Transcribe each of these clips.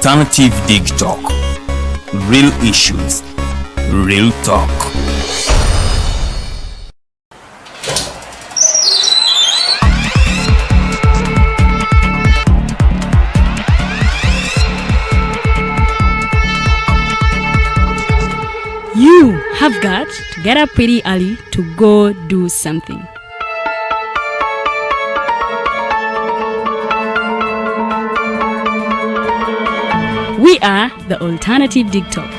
Alternative Dig Talk. Real issues, real talk. You have got to get up pretty early to go do something. We are the Alternative Dig Talk.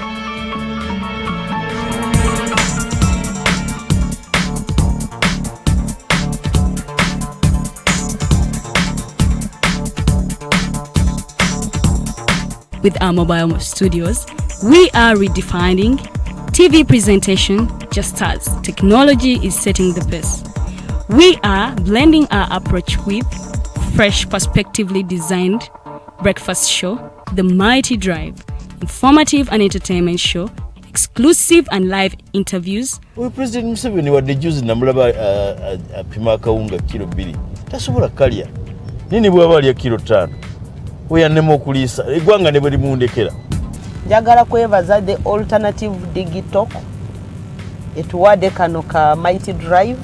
With our mobile studios, we are redefining TV presentation just as technology is setting the pace. We are blending our approach with fresh, perspectively designed breakfast show, The Mighty Drive, informative and entertainment show, exclusive and live interviews. We President Museveni wadde juzi namulaba apima akawunga kilo 2 tasobola kalya nini bwaba alya kilo 5 weyannema okuliisa eggwanga ne bwe limundekera. Njagala kwebaza the Alternative Dig Talk etuwadde kano ka Mighty Drive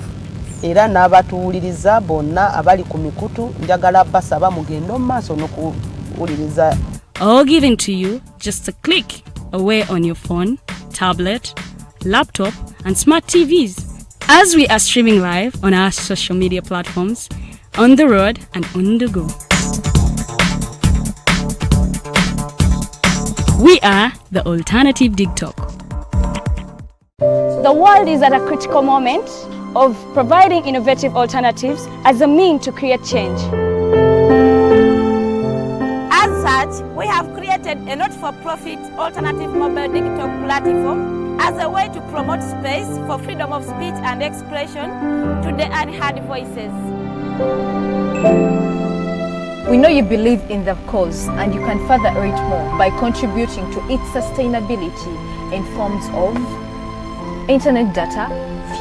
era n'abatuwuliriza bonna abali ku mikutu njagala basaba mugendo maaso n'okuwuliriza. All given to you just a click away on your phone, tablet, laptop and smart TVs as we are streaming live on our social media platforms, on the road and on the go. We are the Alternative Dig Talk. The world is at a critical moment of providing innovative alternatives as a means to create change. As such, we have created a not-for-profit alternative mobile digital platform as a way to promote space for freedom of speech and expression to the unheard voices. We know you believe in the cause and you can further it more by contributing to its sustainability in forms of internet data,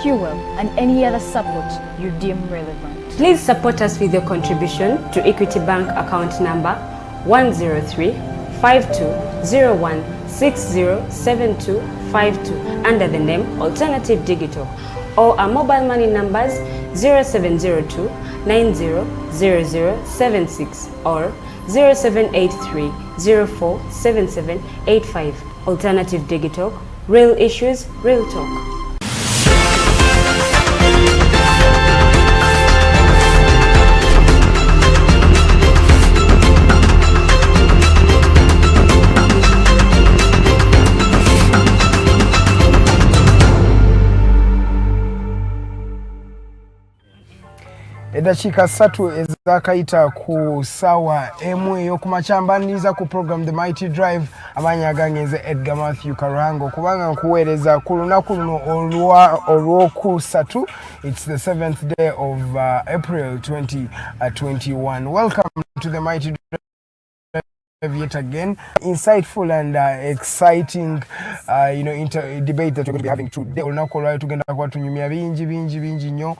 fuel and any other support you deem relevant. Please support us with your contribution to Equity Bank account number 103-5201-607252 under the name Alternative Digital, or our mobile money numbers 0702-900076 or 0783-047785. Alternative Digital, real issues, real talk. Eddakiika 3 ezakayita ku ssaawa emu ey'okumakyambaniriza ku program The Mighty Drive. Amanyi agangenze Edgar, Mathew, Karuhanga okubanga nkuweereza ku lunaku luno olw'okusatu. It's the 7th day of April 2021. Welcome to The Mighty Drive yet again. Insightful and exciting debate that we're going to be having today. Olunaku olwayo tugenda kuba tunyumya bingi nnyo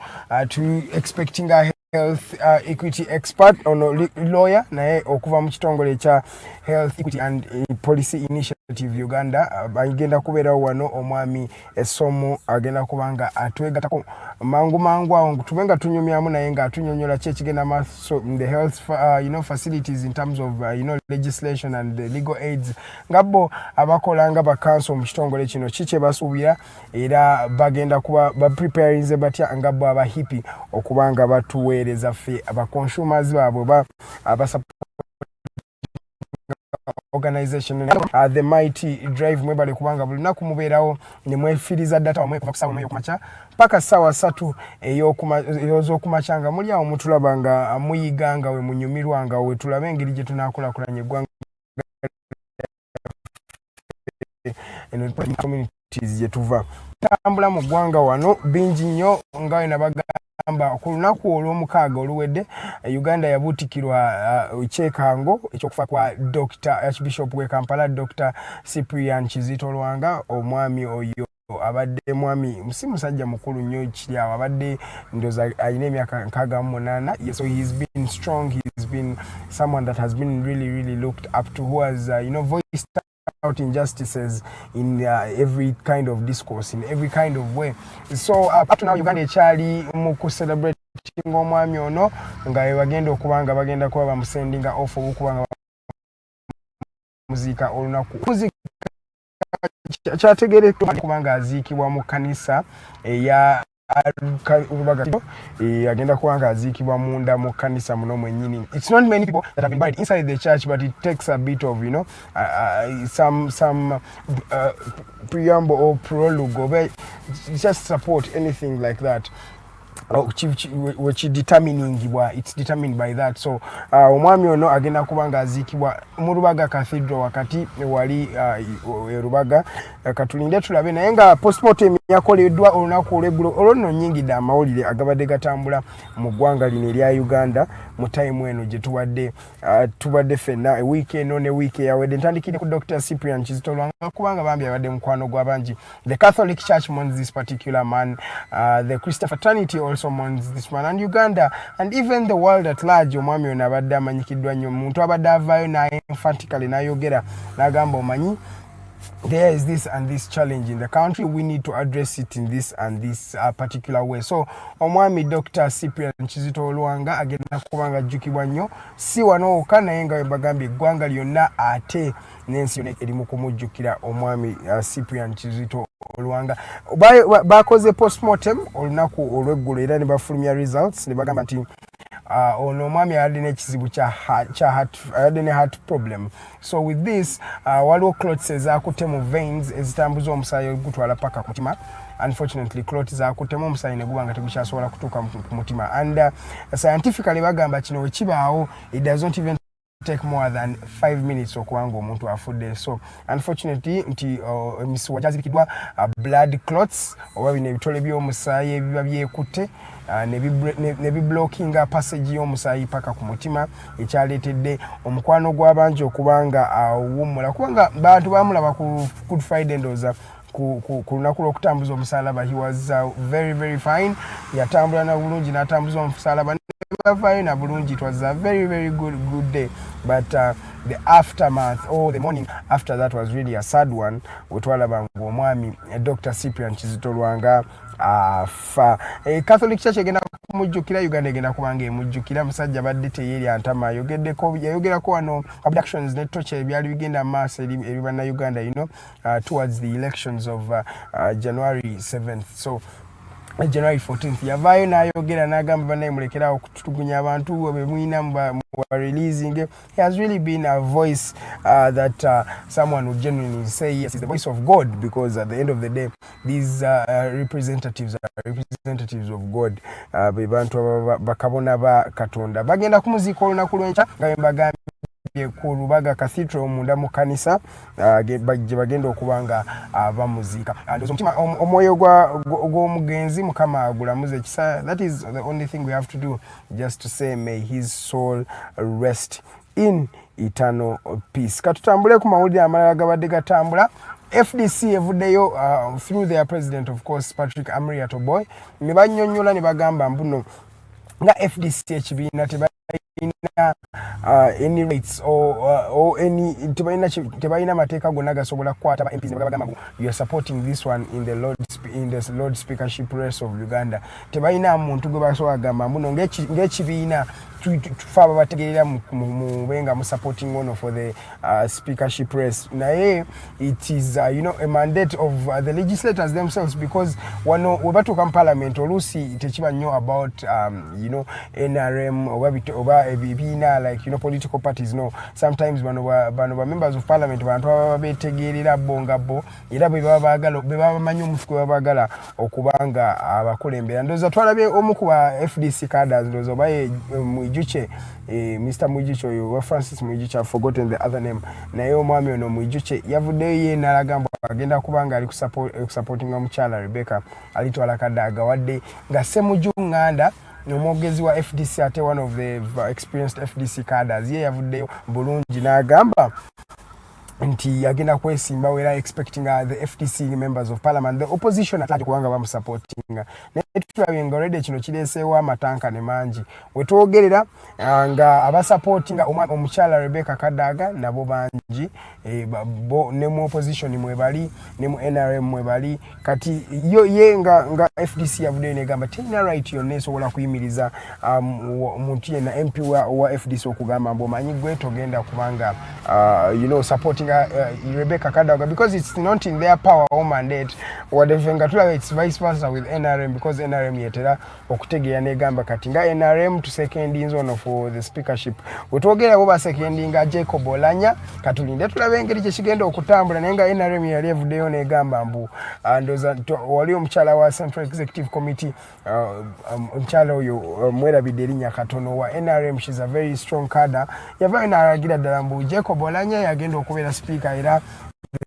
to expecting a health equity expert ono lawyer naye okuva mu kitongole kya Health Equity and Policy Initiative Uganda bagenda kubeerawo wano omwami essomo agenda kubanga atwegatako mangu awo tubenga tunyumyamu naye nga atunyonyola ki ekigenda maaso the health facilities in terms of legislation and the legal aids ngabo abakolanga ba council mu kitongole kino kiki basuubira era bagenda kuba preparing batya ngabo abahipi okubanga batuweereza ffe aba consumers baabwe organization The Mighty Drive mwebale kubanga buli naku mubeerawo ne mwefiriza data wamwe kuva kusawa kumacha paka sawa 3 ey'okumacha muli awo mutulabanga muyiganga we munyumirwanga we tulabe engeri gye tunakulakulanya eggwanga eno communities gye tuva tambula mu ggwanga wano bingi nnyo ngawe nabagamba ku lunaku olw'omukaaga oluwedde Uganda yabuutikirwa ekyekango ekyokufa kwa Dr. Archbishop w'e Kampala Dr. Cyprian Kizito Lwanga omwami oyo abadde mwami musajja mukulu nnyo kiri awo abadde ndoza ayina emyaka 68. So he's been strong, he's been someone that has been really looked up to, who has voiced out injustices in every kind of discourse, in every kind of way. So up to now Uganda ekyali mu celebrate omwami ono nga bagenda okubanga bagenda kuba bamusendinga off okubanga muzika olunaku kyategeerekeka kubanga aziikibwa mu kanisa eya Urubaga agenda kubanga aziikibwa munda mu kanisa muno mwennyini. It's not many people that have been buried inside the church, but it takes a bit of some preamble or prologue or just support anything like that. Which it's determined by that. So omwami ono agenda kubanga azikibwa mu Rubaga Cathedral wakati wali Rubaga katulinde tulabe naye nga postmortem yakoleddwa olunaku olweggulo olwono nyingi da amawulire agabadde gatambula mu ggwanga lino erya Uganda mu time eno gye tubadde ffenna week eno ne week eyawedde ntandikire ku Dr. Cyprian Kizito Lwanga kubanga bambi abadde mukwano gw'abangi. The Catholic Church mourns this particular man, the Christian fraternity also mourns this man, and Uganda and even the world at large. Omwami ono abadde amanyikiddwa nnyo, omuntu abadde avaayo naye emphatically n'ayogera n'agamba omanyi there is this and this challenge in the country, we need to address it in this and this particular way. So omwami Dr. Cyprian Kizito Lwanga agenda kubanga ajjukibwa nnyo si wano wokka naye nga bagambye eggwanga lyonna ate n'ensi yonna eri mu kumujjukira omwami Cyprian Kizito Lwanga. Bakoze postmortem olunaku olweggulo era ne bafulumya results ne bagamba nti ono omwami alina ekizibu kya heart problem. So with this waliwo clots ezakutte mu veins ezitambuza omusaayi ogutwala paka ku mutima. Unfortunately clots zakuttemu omusaayi ne guba nga tegukyasobola kutuuka ku mutima, and scientifically bagamba kino we kibaawo it does not even take more than 5 minutes okubanga omuntu afudde. So unfortunately nti emisuwa gyazibikidwa blood clots oba bino ebitole by'omusaayi ebiba byekutte ne biblockinga passage y'omusaayi paka ku mutima, ekyaleetedde omukwano gw'abangi okubanga awummula kubanga bantu bamulaba ku Good Friday ndooza ku lunaku lw'okutambuza omusaalaba. He was very fine, yatambula na bulungi n'atambuza omusaalaba bavaayo na bulungi. It was a very good day, but the aftermath or the morning after that was really a sad one. Wetwalaba ng'omwami Dr. Cyprian Kizito Lwanga afa. Catholic Church egenda kumujjukira, Uganda egenda kubanga emujjukira. Musajja badde teyeeri antama ayogerako wano abductions ne torture ebyali bigenda maaso eri bannayuganda towards the elections of January 7th. So January 14th yavaayo n'ayogera n'agamba bannaye mulekerawo okutulugunya abantu bemwina mu releasing. He has really been a voice that someone would genuinely say yes, is the voice of God, because at the end of the day these representatives are representatives of God. Be bantu bakabona ba Katonda bagenda kumuziika olunaku lw'enkya nga bagambye ku Rubaga Cathedral munda mu kanisa gye bagenda okubanga bamuziika. Omutima omwoyo gw'omugenzi Mukama agulamuze ekisa. That is the only thing we have to do, just to say may his soul rest in eternal peace. Katutambule ku mawulire amalala gabadde gatambula. FDC evuddeyo through their president, of course, Patrick Amri Atoboy, ne bannyonnyola ne bagamba mbuno nga FDC ekibiina any rights or any tebaina mateeka gonna gasobola kukwata ba MPs bagamba you are supporting this one in the Lord Speakership race of Uganda. Tebaina muntu gwe basobola gamba mbuno ng'ekibiina tufa bategerera mu benga mu supporting one for the speakership race. Naye it is a mandate of the legislators themselves, because wano webatuuka mu parliament oluusi tekiba nnyo about NRM oba ebibiina like political parties. No, sometimes bano ba members of parliament bantu baba betegerera bonga era bwe baba bamanyi omufuko baba bagala okubanga abakulembera. Ndoza twalabye omu ku FDC cadres ndoza baye Mwijuche, Mr. Mwijuche oyo Francis Mwijuche, I've forgotten the other name. Naye omwami ono Mwijuche yavuddeyo ye n'alagamba agenda kubanga ali supporting omukyala Rebecca alitwala kadaga wadde nga Ssemujunganda omwogezi wa FDC ate one of the experienced FDC cadres ye yavuddeyo bulungi n'agamba nti agenda kwesimba we are expecting the FDC members of parliament, the opposition atali kuwanga bamusupporting. Netulabye already kino kireeseewo amatanka ne mangi wetwogerera nga abasupportinga omukyala Rebecca Kadaga nabo bangi ne mu opposition mwebali ne mu NRM mwebali kati yo ye nga FDC yavudde negamba tina right yonna esobola kuyimiriza omuntu yenna MP wa FDC okugamba mbu omanyi gwe togenda kubanga supporting Rebecca Kadaga because it's not in their power or mandate whatever nga tulaba it's vice versa with NRM because NRM yetera okutegeera negamba kati nga NRM to second inzono for the speakership wetwogera bo ba secondinga Jacob Olanya katulinde tulabe engeri kye kigenda okutambula naye nga NRM yali evuddeyo negamba mbu ndoza wali omukyala wa Central Executive Committee omukyala oyo mwerabidde erinnya katono wa NRM she's a very strong cadre yavaayo n'alagira ddala mbu Jacob Olanya yagenda okubeera speaker era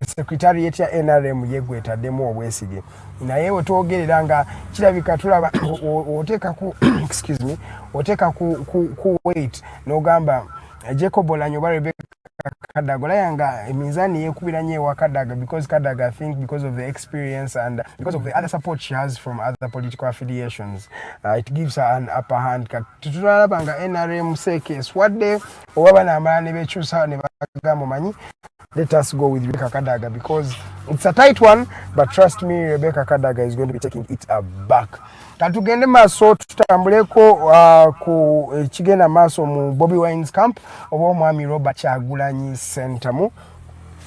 secretariat ya NRM yegwetaddemu obwesige naye wetwogerera nga kirabika tulaba oteka ku excuse me oteka ku wait n'ogamba Jacob Olanya oba Rebecca Kadaga yanga emizani yekubiranye wa Kadaga because Kadaga I think because of the experience and because of the other support she has from other political affiliations it gives her an upper hand tutulaba nga NRM case wadde oba namala ne bekyusa ne bagamba manyi let us go with Rebecca Kadaga because it's a tight one but trust me Rebecca Kadaga is going to be taking it back. Katugende maso tutambuleko ku kigenda maso mu Bobby Wine's camp oba omwami Robert Kyagulanyi Center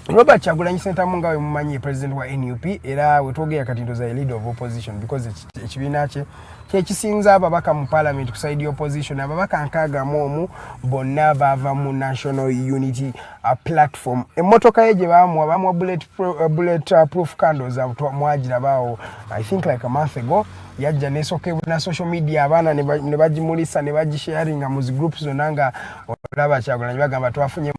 Robert Kyagulanyi Center nga we mumanyi president wa NUP era wetwogera kati ndoza leader of opposition because ekibiina kye kisinza ababaka mu parliament kuside opposition ababaka nkaaga mu bonna bava mu National Unity platform emotoka yeje bamu bullet proof candles mwagira bawo I think like a month ago yajja nesoke na social media abana ne bagimulisa ne bagisharinga mu groups zonanga olaba Kyagulanyi bagamba twafunye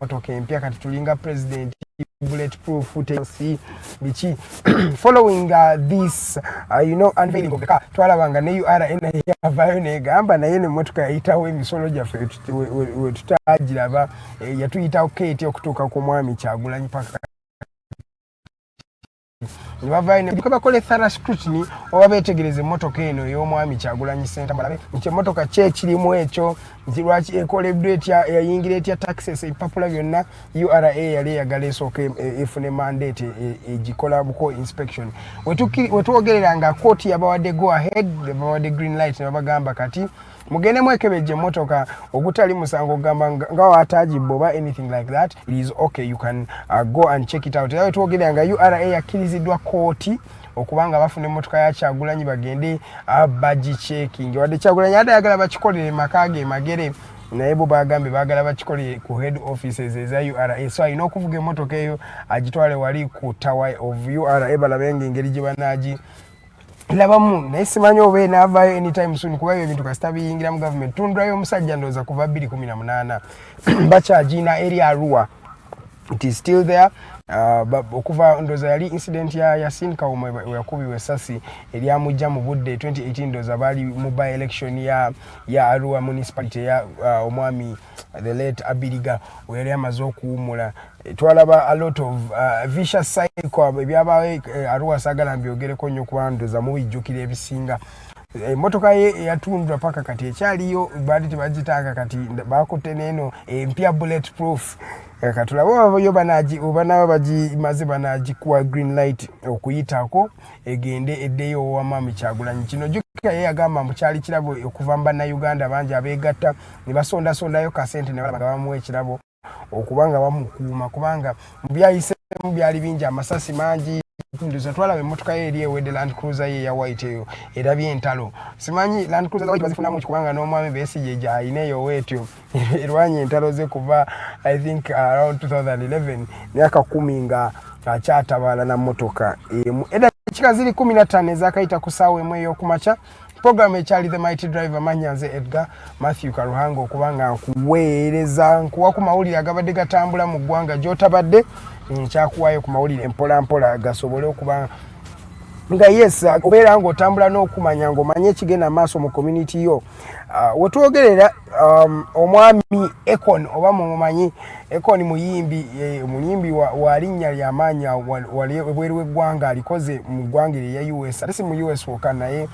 motoka empya kati tulinga president bulletproof footage bichi following this unveiling of the car twalabanga ne URA yavayo negamba naye ne motoka yayitawo emisolo gyaffe tutagiraba yatuyitawo Kate okutuuka ku mwami Kyagulanyi paka Nibavayo ne bakole thorough scrutiny oba betegereze motoka eno y'omwami Kyagulanyi Center balabe nti motoka kye kirimu ekyo ntirwaki ekoleddwa etya yayingira etya taxes ipapula byonna URA yali yagala esooka efune mandate egikola buko inspection wetwogerera nga court yabawadde go ahead babawadde green light ne babagamba kati mugende mwekebeje motoka ogutali musango gamba nga watagibbo ba anything like that it is okay you can go and check it out era twogera nga URA yakiriziddwa court okubanga bafune motoka ya Kyagulanyi bagende baji checking wadde Kyagulanyi adayagala bakikolere makage magere naye bo bagambe bagala bakikolere ku head offices eza URA so ino okuvuga motoka eyo agitwale wali ku tower of URA balabenge engeri gibanaji labamu nesimanyi obe navayo anytime soon kuba ebintu kasita biyingira mu government tundrayo omusajja ndoza kuva 2018 bachagina area Arua it is still there okuva ndoza yali incident ya Yasin Kawuma yakubibwa essasi eryamujja mu budde 2018 ndoza bali mu by election ya Arua municipality ya omwami the late Abiriga were amaze okuwumula twalaba a lot of vicious cycle ebyabawe Arua sagala mbyogereko nnyo kuba ndoza mu bijjukira ebisinga motoka ye yatundwa paka kati ekyaliyo bali tebagitanga kati bakotte neno empya bulletproof katulabo yo banaji obana baji maze banaji kwa green light okuyitako egende eddeyo wa mami Kyagulanyi kino jukka ye yagamba mukyali kirabo okuvamba na Uganda banje abegatta ne basondayo kasente ne bamuwe kirabo okubanga bamukuma kubanga byayise byali bingi amasasi mangi ndoza twala emotoka ye eriye wede Land Cruiser ye ya white eyo erabye entalo simanyi Land Cruiser white bazifuna mu kubanga n'omwami besije ja ineyo wetyo erwanye entalo ze kuva I think around 2011 myaka 10 nga akyatabala na motoka eda kikaziri 15 ezakaita kusawe emwe yokumacha program ekyali the mighty driver manyanze Edgar Mathew Karuhanga okubanga nkuweereza nkuwa ku mawulire agabadde gatambula mu ggwanga gyotabadde nkyakuwayo ku mawulire mpola gasobole okuba nga yes obeera ng'otambula n'okumanya ng'omanye ekigenda maaso mu community yo wetwogerera omwami Ekon oba mumumanyi Ekon muyimbi wa linnya ly'amaanyi webweru w'eggwanga alikoze mu ggwanga erya US ate si mu US wokka naye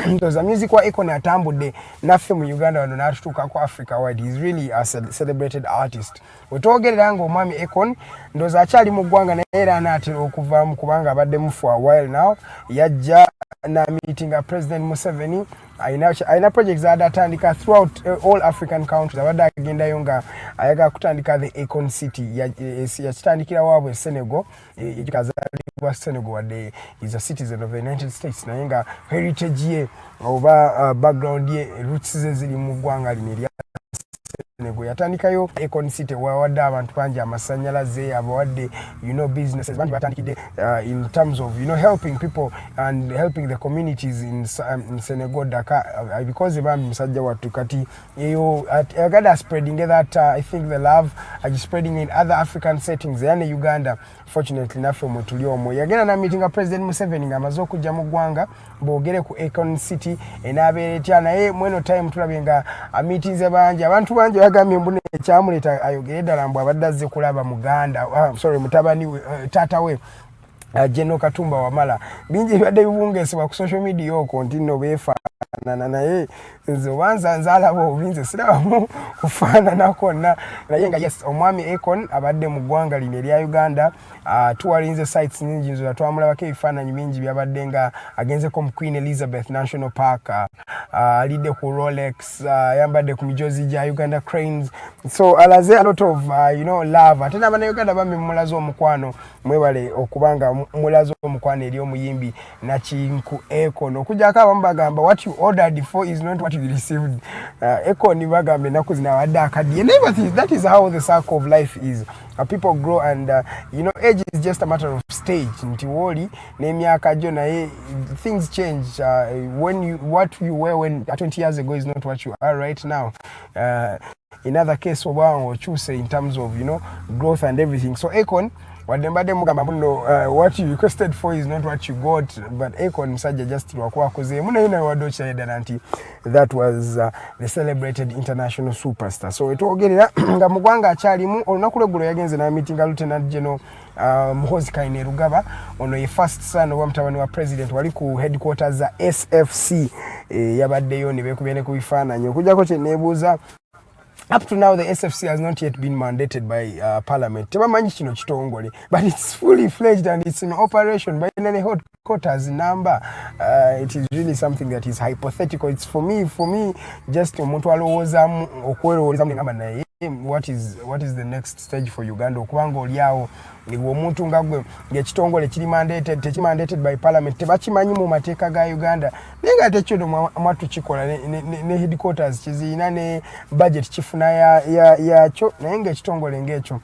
ntoza music wa Ekon atambudde naffe mu Uganda wano n'atutuuka ku Africa wide. He's really a celebrated artist. Wetwogerera ng'omwami Ekon ndoza akyali mu ggwanga naye era anaatera okuvaamu kubanga abaddemu for a while now. Yajja na meeting President Museveni aina projects adatandika throughout all African countries. Abadde agendayo nga ayagala kutandika the Ekon City yakitandikira waabwe Senegal ekikazaalibwa Senegal wadde is a citizen of the United States naye nga heritage ye oba background ye roots ze ziri mu ggwanga lino erya Senegal. Yatandikayo Ekon City wawadde abantu bangi amasannyalaze abawadde businesses bangi batandikidde in terms of helping people and helping the communities in Senegal Dakar because bambi musajja wattu kati eyo agada spreading that I think the love spreading in other African settings yani Uganda fortunately naffe mwe tuli omwo. Yagenda na meeting President Museveni nga amaze okujja mu ggwanga boogere ku Ekon City enaabeera etya naye mweno time tulabye nga meetings bangi abantu bangi bagambye mbune ekyamuleta ayogere ddala mbu abadde azze kulaba muganda mutabani taata we General Katumba Wamala bingi bibadde bibungesebwa ku social media okwo nti nno beefaanana naye nze obanza nzaalaba obinze sirabamu kufaananako naye nga yes omwami Ekon abadde mu ggwanga lino erya Uganda tuwalinze sites nyingi nzo twamulabako ebifaananyi bingi byabadde nga agenzeko mu Queen Elizabeth National Park alidde ku Rolex yambadde ku mijozi gya Uganda Cranes so alaze a lot of love ate n'abannayuganda bambi mulaze omukwano mwebale okubanga mulaze omukwano eri omuyimbi Nakinku Ekon okujjako abamu bagamba what you ordered for is not what you received. Ekon bagambe naku zina wadde akaddiye that is how the circle of life is. People grow and age is just a matter of stage nti woli n'emyaka gyo naye things change what you were when 20 years ago is not what you are right now. In other case oba okyuse in terms of growth and everything. So Ekon wadde mbadde mugamba muno what you requested for is not what you got but Ekon musajja just lwakubakozeemu naye naye wadde okirayo ddala nti that was the celebrated international superstar. So wetwogerera nga mu ggwanga akyalimu olunaku lweggulo yagenze n'amitinga Lieutenant General Muhoozi Kainerugaba ono ye first son oba mutabani wa president wali ku headquarters za SFC yabaddeyo ne beekubye ne ku bifaananyi okujjako kye neebuuza. Up to now, the SFC has not yet been mandated by Parliament. Tebamanyi kino kitongole, but it's fully fledged and it's in operation by any headquarters number. It is really something that is hypothetical. It's for me, just omuntu alowooza okwerowooza ngamba naye what is the next stage for Uganda okubanga oliawo omuntu nga gwe ng'ekitongole kiri mandated by Parliament tebakimanyi mu mateeka ga Uganda naye nga tekyo mwatu kikola ne headquarters kiziina ne budget kifuna yakyo naye ng'ekitongole ng'ekyo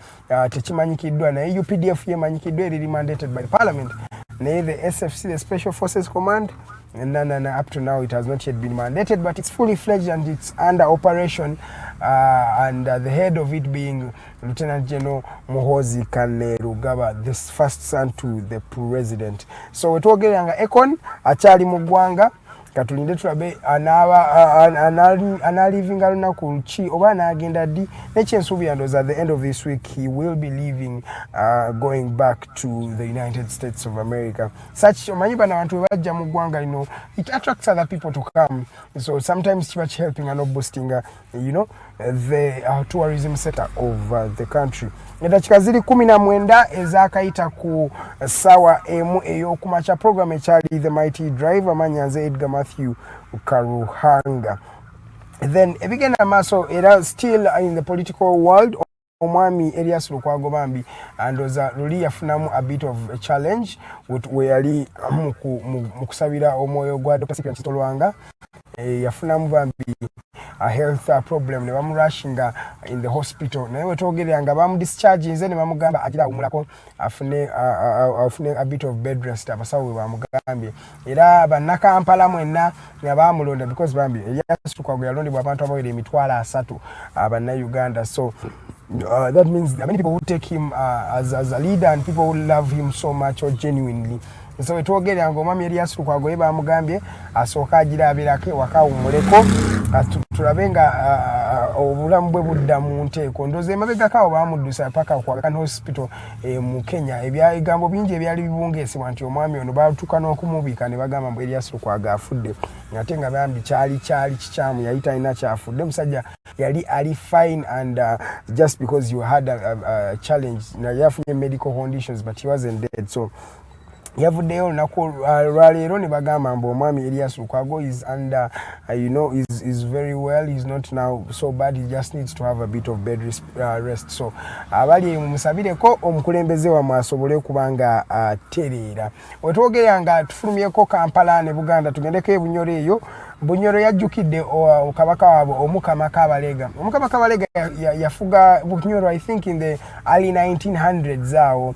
tekimanyikiddwa naye UPDF yemanyikiddwa eri mandated by Parliament naye the SFC the Special Forces Command up to now it has not yet been mandated but it's fully fledged and it's under operation and the head of it being Lieutenant General Muhoozi Kainerugaba, this first son to the president. So wetwogeranga Ekon akyali mu ggwanga katulinde tulabe analivinga lunaku ki oba anagenda ddi nekyensuubi yandoza at the end of this week he will be leaving going back to the United States of America. Such omanyi bano abantu bajja mu ggwanga lino it attracts other people to come so sometimes kiba helping and boosting the tourism sector of the country. Edakika ziri 19 ezakayita ku sawa emu ey'okumakya program ekyali the mighty drive amanyanze Edgar Mathew Karuhanga. Then ebigenda maaso era still in the political world omwami Elias Lukwago Bambi andoza luli yafunamu a bit of a challenge we yali mu kusabira omwoyo gwa Dr. Cyprian Kitolwanga yafunamu Bambi a health problem ne bamurashinga in the hospital naye wetwogeranga bamudischarge nze ne bamugamba agira umulako afune a bit of bed rest abasawo bamugambye era bannakampala mwenna bamulonda because Bambi Elias Lukwago yalondebwa abantu abawere emitwalo 3 abanna Uganda so that means many people who take him as a leader and people who love him so much or genuinely so wetwogere ngo mami Elias Lukwago yeba amugambye asooka agirabirako wakawumuleko tulabenga obulamu bwe budda mu nteeko ndoze mabega kawo bamuddusa paka kwa kan hospital mu Kenya ebigambo bingi ebyali bibungeesebwa nti omwami ono batuuka n'okumubika ne bagamba mbu Elias Lukwago afudde ate nga bambi kyali kikyamu yayita ina kyafudde musajja yali ali fine and just because you had a challenge na yafunye medical conditions but he wasn't dead so yavuddeyo olunaku lwaleero ne bagamba mbu omwami Elias Lukwago is under is very well, he's not now so bad, he just needs to have a bit of bed rest so abali mumusabireko omukulembeze wa asobole kubanga atereera wetwogera nga tufulumyeko Kampala ne Buganda tugendeko ebunyoro eyo Bunyoro yajjukidde kabaka wabo Omukama Kabalega yafuga Bunyoro I think in the early 1900s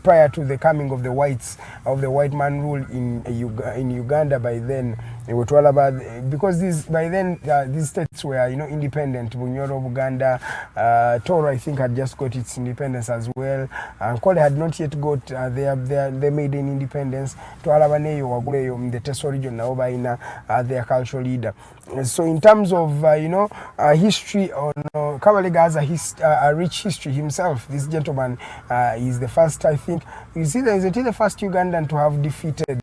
prior to the coming of the white man rule in Uganda by then. It was all about because by then these states were independent. Bunyoro, Buganda, Toro I think had just got its independence as well. Nkole had not yet got they made an independence. Twalabaneyo waguleyo the Teso region na obaina their cultural leader. So in terms of history, Kabalega has a rich history himself. This gentleman is the first, I think. You see, isn't he the first Ugandan to have defeated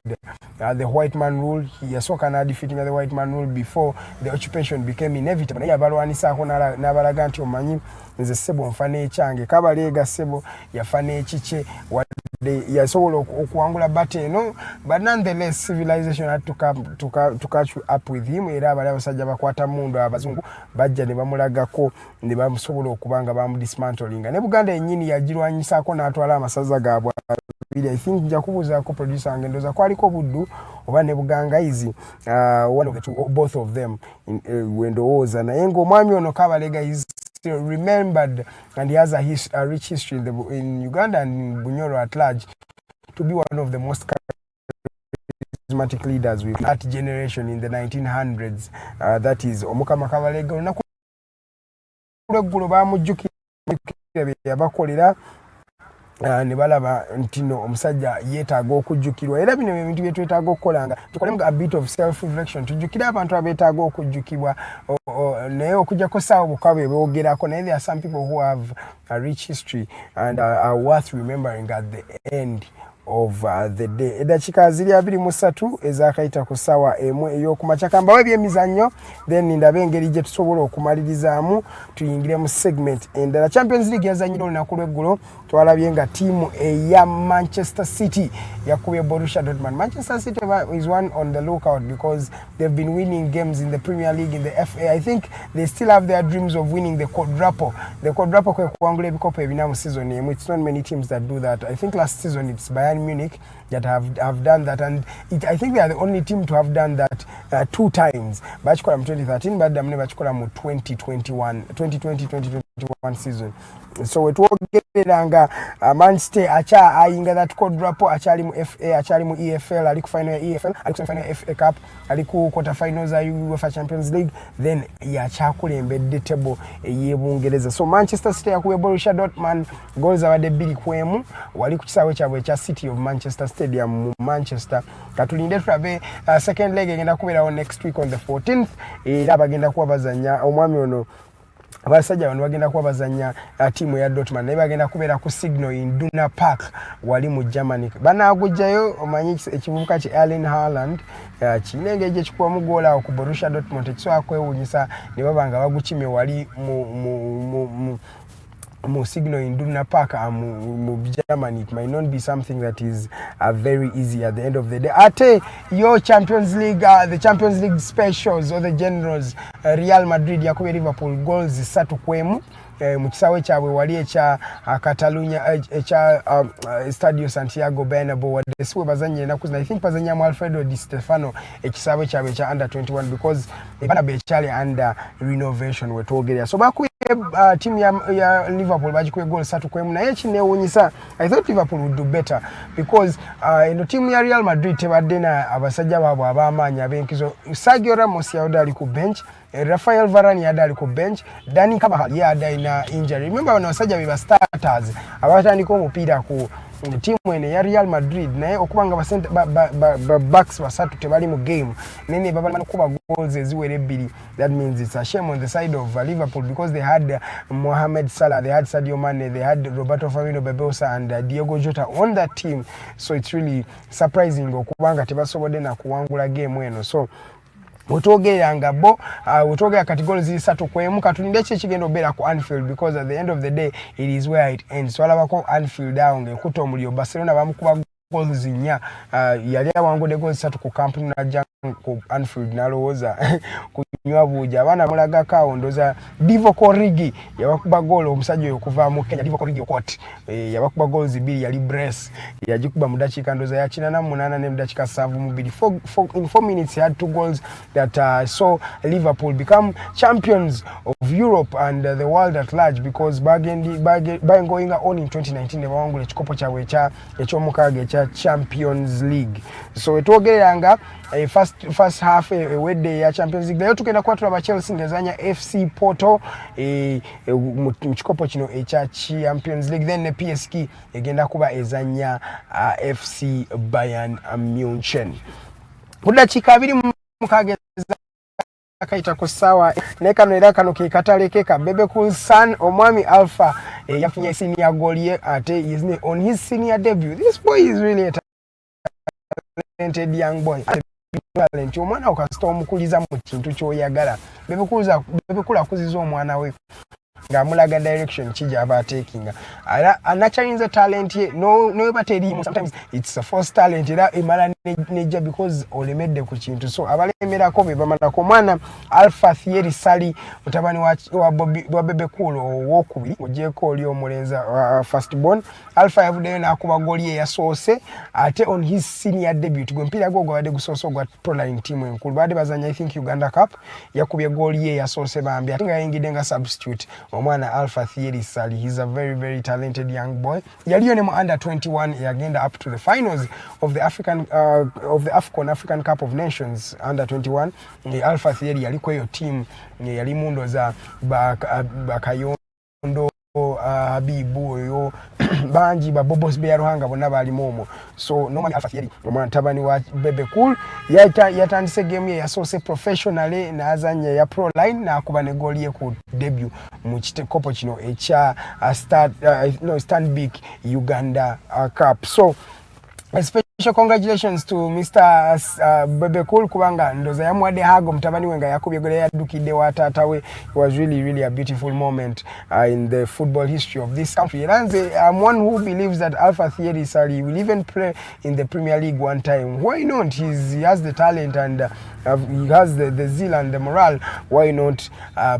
the white man rule? He has defeating the white man rule before the occupation became inevitable. Nabalaganti omanyi nze sebo mfane change Kabalega sebo yafane chiche yasobola okuwangula bateno but nonetheless civilization had to catch up with him era abali abasajja bakwata mundu abazungu bajja ne bamulagako ne bamusobola okubanga bamudismantling ne Buganda yennyini yagirwanyisako n'atwala amasaza gaabwe I think njakubuzaako producer ngendoza kwaliko buddu oba ne Buganga izi one of the two, both of them wendowooza naye ng'omwami ono Kabalega is still remembered and he has a rich history in Uganda and in Bunyoro at large to be one of the most charismatic leaders with that generation in the 1900s. That is Omukama Kabalega olunaku bamujjukira yabakolera ne balaba ntino omusajja yeetaaga okujjukirwa era bino ebintu bye twetaaga okukolanga tukolemu a bit of self reflection tujjukire abantu abeetaaga okujjukibwa naye okujjako saawa bukabe boogerako naye there are some people who have a rich history and are worth remembering at the end of the day. Edakika ziri 23 ezakayita ku saawa emu ey'okumakya kambawe by'emizannyo then ndabe engeri gye tusobola okumalirizamu tuyingire mu segment endala. Champions League yazanyira olunaku lw'eggulo twalabye nga tiimu eya Manchester City yakubye Borussia Dortmund. Manchester City is one on the lookout because they've been winning games in the Premier League, in the FA. I think they still have their dreams of winning the quadruple. The quadruple kwe kuwangula ebikopo ebina mu season emu. It's not many teams that do that. I think last season it's Bayern Munich that have done that, and I think they are the only team to have done that 2 times. Bachikola mu 2013 but damne bachikola mu 2020-2021 season. So wetwogeranga Manchester ayinga that quadruple achali mu FA achali mu EFL ali ku final ya EFL ali ku final ya FA Cup ali ku quarter finals ya UEFA Champions League then yachakulembedde table ey'Ebungereza. So Manchester City yakubye Borussia Dortmund goals abadde 2-1 wali ku kisaawe kyabwe kya City of Manchester Stadium mu Manchester. Katulinde tulabe second leg egenda kubeerawo next week on the 14th era bagenda kuba bazanya omwami ono abasajja bano bagenda kuba bazanya tiimu ya Dortmund naye bagenda kubeera ku Signal Iduna Park wali mu Germany. Banaagujjayo omanyi ekivubuka ki Erling Haaland kirina engeri gye kikubamu goola ku Borussia Dortmund tekisobola kwewuunyisa ne baba nga bagukimye wali mu Signal Iduna Park mu Germany. It might not be something that is very easy at the end of the day. Ate your Champions League, the Champions League specials or the generals, Real Madrid yakubye Liverpool goals 3-1 mu kisaawe kyabwe wali ekya Catalunya ekya Stadio Santiago Bernabeu wadde siwe bazanye enaku zino. I think bazanya mu Alfredo Di Stefano ekisaawe kyabwe ekya under 21 because Bernabeu ekyali under renovation wetwogerera. So bakubye team ya Liverpool bagikubye goal 3-1 naye kineewuunyisa. I thought Liverpool would do better because team ya Real Madrid tebadde na abasajja baabwe ab'amaanyi ab'enkizo. Sergio Ramos yadde ali ku bench, Rafael Varane yadde ali ku bench, Dani Carvajal yadde alina injury. Remember bano abasajja be ba starters abatandika omupiira tiimu eno ya Real Madrid naye okubanga backs basatu tebali mu game nene babali kuba goals eziwera ebbiri. That means it's a shame on the side of Liverpool because they had Mohamed Salah, they had Sadio Mane, they had Roberto Firmino Barbosa and Diego Jota on that team. So it's really surprising okubanga tebasobodde na kuwangula game eno. So Utogeranga bo utogera kati goals zisatu kwemu katulinde ekigendo obera ku Anfield because at the end of the day it is where it ends. So alabako Anfield aonge kuto mulio Barcelona bamukuba goals nya yali awangudde goals zisatu ku Camp Nou najja ku Anfield nalowooza kunywa buja abana mulaga kaondoza Divock Origi yabakuba goal omusajja okuva mu Kenya Divock Origi okot yabakuba goals 2 yali brace yagikuba mu dakika ndoza ya 88 ne mu dakika 7 mu 2 in 4 minutes he had 2 goals that saw Liverpool become champions of Europe and the world at large because by going on in 2019 they bawangula ekikopo kyabwe ekyomukaaga ekya Champions League. So etwogeranga first half wedde ya Champions League leero tugenda kuba tulaba Chelsea ngezanya FC Porto mu kikopo kino ekya Champions League, then PSG egenda kuba ezanya FC Bayern Munchen. Kudakika 2 mukaaga akaita kusawa nekano era kano ke kataleke ka Bebe Cool Son omwami Alpha yafunye senior goal ye ate on his senior debut. This boy is really a talented young boy. Talent omwana okastorm kuliza mu kintu kyoyagala. Bebe Cool akuziza omwana we ngamulaga direction kija aba taking anachayinza talent ye no bateri sometimes it's a false talent era imala neja because olemedde ku kintu so abalemera ko bebamala ko mwana Alpha Thierry Sali mutabani wa Bebe Cool owokubi ojeko oli omulenza first born. Alpha yavudeyo nakuba goli ye yasoose ate on his senior debut gwempira gwo gwade gusoso gwa pro line team enkulu bade bazanya I think Uganda Cup yakubye goli ye yasoose bambi ate nga yingide nga substitute omwana Alpha Thierry Sali. He's a very talented young boy. Yaliyo ne mu under 21 yagenda up to the finals of the AFCON African Cup of Nations under 21. Alpha Thierry yaliko yo team yali mundo za bakayondo Habibu yo banji ba Bobos be Karuhanga bonna bali momo. So normally Alpha Thierry omwana tabani wa Bebe Cool yatandise game ye yasose professionally na azanya ya pro line na akuba ne goal ye ku debut mu kikopo kino echa Stanbic Uganda Cup. So a special congratulations to Mr. Bebe Cool kubanga ndoza yamwade hago mtabani wenga yakubye gole yadukide watatawe. It was really a beautiful moment in the football history of this country. I'm one who believes that Alpha Thierry Sali will even play in the Premier League one time. Why not? He has the talent and he has the zeal and the morale. Why not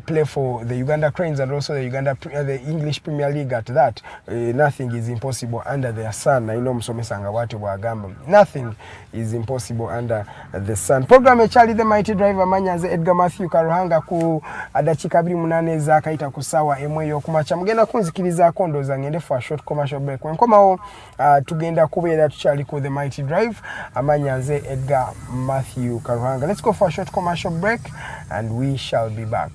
play for the Uganda Cranes and also the English Premier League at that? Nothing is impossible under the sun. I know msomesanga watu wagamba. Nothing is impossible under the sun. Program echali the mighty driver manyanze Edgar Mathew Karuhanga ku adachika 28 za kaita kusawa emweyo kumacha mugenda kunzikiriza kondo za ngende for a short commercial break. Wenkomawo tugenda kubeera tuchali ku the mighty drive amanyanze Edgar Mathew Karuhanga. Let's go for a short commercial break and we shall be back.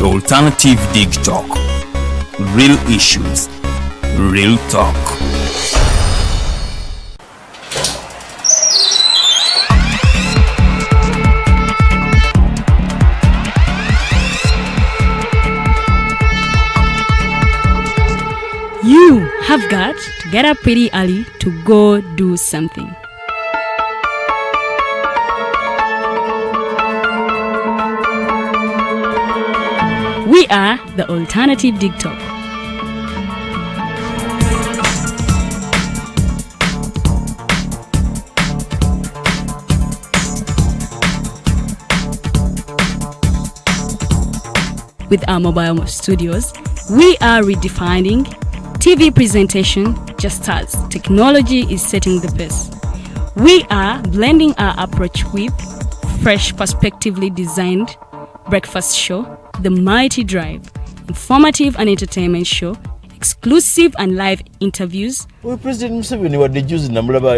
Alternative Dig Talk. Real issues, real talk. You have got to get up pretty early to go do something. We are the Alternative Dig Talk. With our mobile studios, we are redefining TV presentation just as technology is setting the pace. We are blending our approach with fresh, perspectively designed breakfast show, The Mighty Drive, informative and entertainment show, exclusive and live interviews. We President Museveni wadde juzi namulaba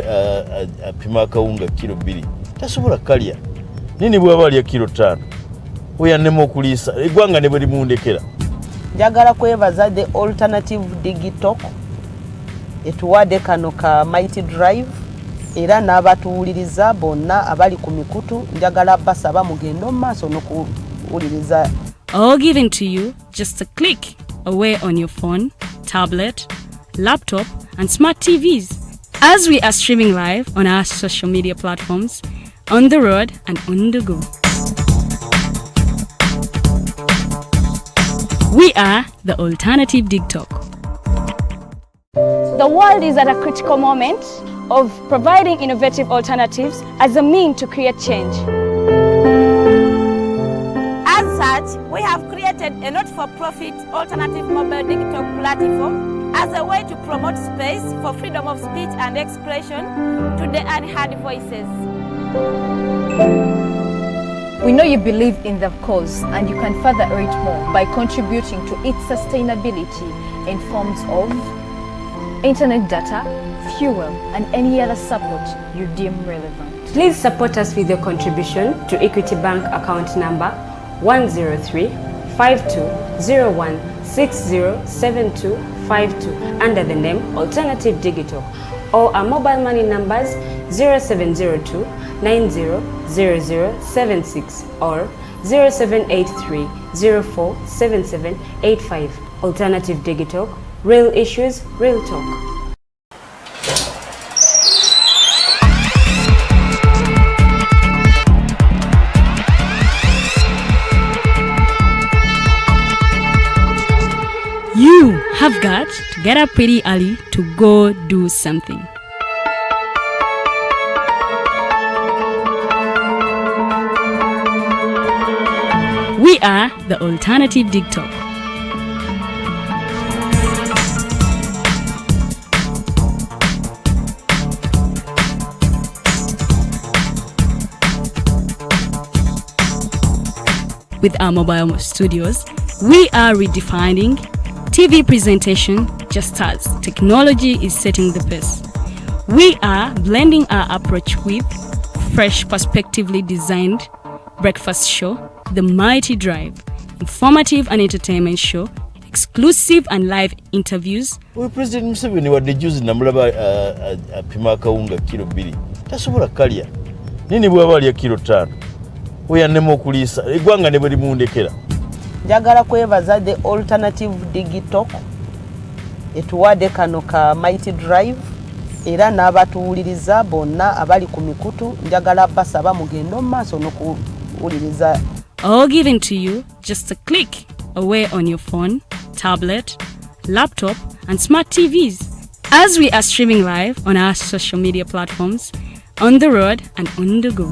apima akawunga kilo 2 tasobola kalya nini bwaba alya kilo 5 oyannema okuliisa eggwanga ne bwe limundekera. Njagala kwebaza the alternative digital etuwadde kano ka Mighty Drive era n'abatuwuliriza bonna abali ku mikutu njagala basaba mugende mu maaso n'okuwuliriza. All given to you just a click away on your phone, tablet, laptop and smart TVs as we are streaming live on our social media platforms, on the road and on the go. We are the Alternative TikTok. The world is at a critical moment of providing innovative alternatives as a means to create change. As such, we have created a not-for-profit alternative mobile digital platform as a way to promote space for freedom of speech and expression to the unheard voices. We know you believe in the cause and you can further it more by contributing to its sustainability in forms of internet data, fuel and any other support you deem relevant. Please support us with your contribution to Equity Bank account number 103-5201-607252 under the name Alternative Digital, or our mobile money numbers 0702 900076 or 0783 047785. Alternative Digital, real issues, real talk. You have got to get up pretty early to go do something. We are the Alternative TikTok. With our mobile studios, we are redefining TV presentation just as technology is setting the pace. We are blending our approach with fresh, perspectively designed breakfast show, The Mighty Drive, informative and entertainment show, exclusive and live interviews. We President Museveni wadde juzi namulaba apima akawunga kilo 2 tasobola kalya nini bwaba alya kilo 5 oyannema okuliisa eggwanga ne bwe limundekera. Njagala kwebaza the alternative digital etuwadde kano ka Mighty Drive era n'abatuwuliriza bonna abali ku mikutu njagala basaba mugende mu maaso n'okuwuliriza. All given to you just a click away on your phone, tablet, laptop and smart TVs as we are streaming live on our social media platforms, on the road and on the go.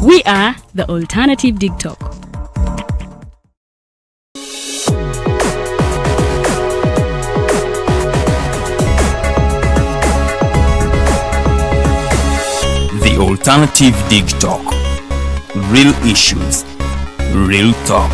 We are the Alternative TikTok. The Alternative TikTok. Real issues, real talk.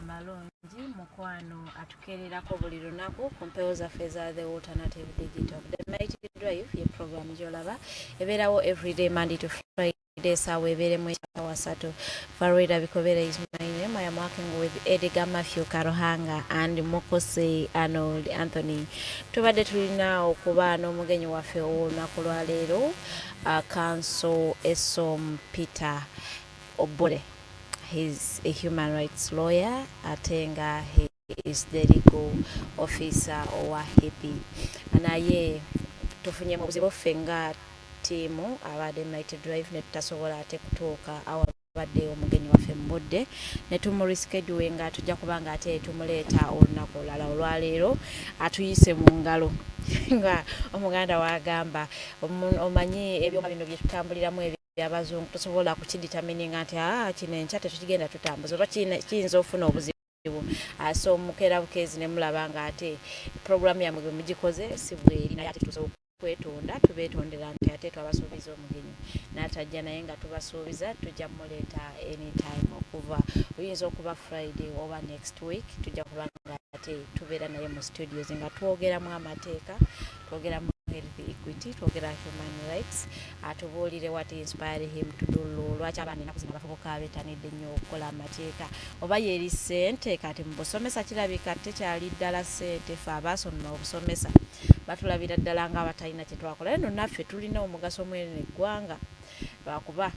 Amalungi mukwano atukererako buli lunaku ku mpewo zaffe za the Alternative Digital. The Mighty Drive ye program gy'olaba ebeerawo everyday Monday to Friday saawa ebeeremu essaawa 3. Farida Bikobere is my name. I am working with Edgar, Mathew, Karuhanga and Mukose, Arnold, Anthony. Tubadde tulina okuba n'omugenyi waffe olunaku lwa leero Council Esom Peter Obore. He's a human rights lawyer. Atenga he is the legal officer or HEPI. Anaye tufunye mu buzibu ffe nga tiimu abadde Mighty Drive ne tutasobola ate kutuuka badde omugenyi waffe mbudde ne tumureschedule nga tujja kubanga ate tumuleeta olunaku olulala olwaleero atuyise mu ngalo nga omuganda wagamba omanyi ebyoma bino bye tutambuliramu ebyabazungu tosobola kukidetermininga nti kino enkya tetukigenda tutambuza oba kiyinza ofuna obuzibu so mukeera bukeezi ne mulaba nga ate programu yamwe bwe mugikoze si bweri naye ate tusobola kwetonda tubeetondera nti ate twabasuubiza omugenyi n'atajja naye nga tubasuubiza tujja muleeta anytime okuva oyinza okuba Friday oba next week tujja kubanga ate tubeera naye mu studios nga twogeramu amateeka twogeramu health equity twogera human rights atubuulire what inspired him to do law lwaki abaana ennaku zino abavubuka beetanidde nnyo okukola amateeka oba yeri ssente kati mu busomesa kirabika tekyali ddala ssente fe abaasoma obusomesa batulabira ddala nga abatalina kye twakola eno naffe tulina omugaso mwene eggwanga lwakuba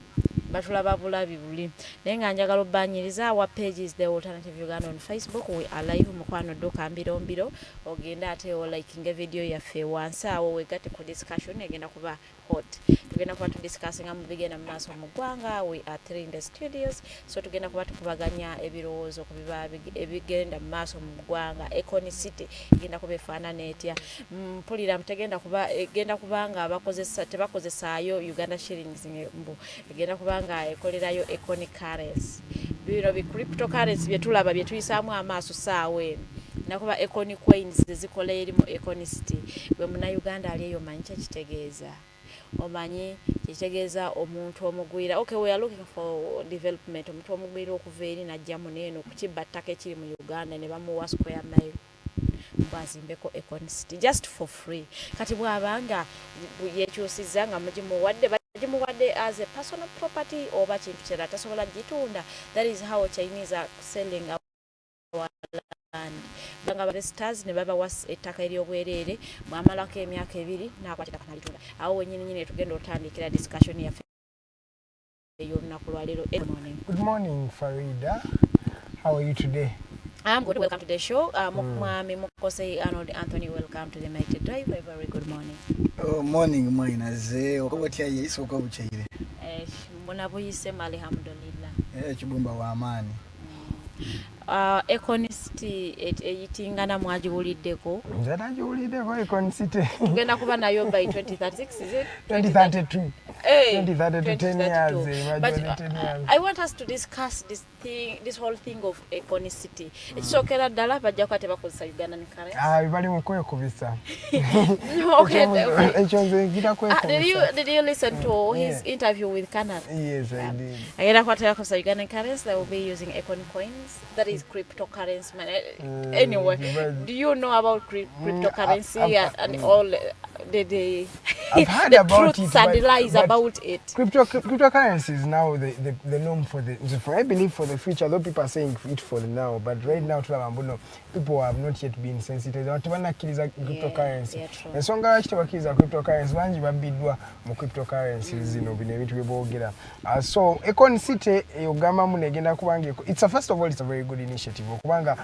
batulaba bulabi buli naye nga njagala obbanyiriza our page is the Alternative Uganda on Facebook. We are live mukwano ddoka mbirombiro ogenda ate olikinga video yaffe wansi awo wegatte ku discussion egenda kuba hot tugenda kuba tudiscussinga mu bigenda mu maaso mu ggwanga. We are 3 in the studios so tugenda kuba tukubaganya ebirowoozo ku biba ebigenda mu maaso mu ggwanga. Econicity egenda kuba efaanana etya mpulira mutegenda kuba egenda kubanga tebakozesaayo Uganda shillings mbu egenda kubanga ekolerayo econic currency bino bi cryptocurrency bye tulaba bye tuyisaamu amaaso saawe nakuba econic coins zikola erimu econicity bwe muna Uganda ali eyo manyi kitegeeza omanyi kitegeeza omuntu omugwira okay we are looking for development omuntu omugwira okuva eri najja muneeno kukibba ttaka ekiri mu Uganda ne bamuwa square mile bazimbeko econicity just for free kati bwabanga yekyusiza nga mugimuwadde as a personal property oba kintu kyera tasobola gitunda. That is how Chinese are selling our land. Banga baresters ne baba was ettaka eryobwerere mwamalako emyaka 2 nakwatira kanalitunda awo wenyini tugenda otandikira discussion ya yolunaku lwaleero. Good morning Farida, how are you today? I'm good. Welcome to the show. Mwami Mukose, Arnold, Anthony, welcome to the Mighty Drive. A very good morning. Morning, mwinaze. Okobotya yesu okobuchaire. Mbona buyise alhamdulillah. Chibumba wa amani. Econicity eyitingana mwagibuliddeko. Nze nagibuliddeko Econicity. Tugenda kuba nayo by 2036 is it? 2032. 2032 10 years. But I want us to discuss this whole thing of Econicity. Ekisokera ddala bajja kwate bakozesa Ugandan currency. Bali mu kwekubisa. Okay. Did you listen to his interview with Canada? Yes, I did. Agenda kwate bakozesa Ugandan currency, they will be using Econ coins. That is cryptocurrency. Anyway, do you know about cryptocurrency and all the I've heard the about truths it, and lies about it? Cryptocurrency is now the norm for I believe for the future. A lot of people are saying it for the now, but right now people have not yet been sensitive. They want to cryptocurrency. And so nga bakiriza cryptocurrency banji babidwa mu cryptocurrencies zino bino ebintu byebogera. So Econicity Uganda munegenda kubanga it's a very good initiative. Okubanga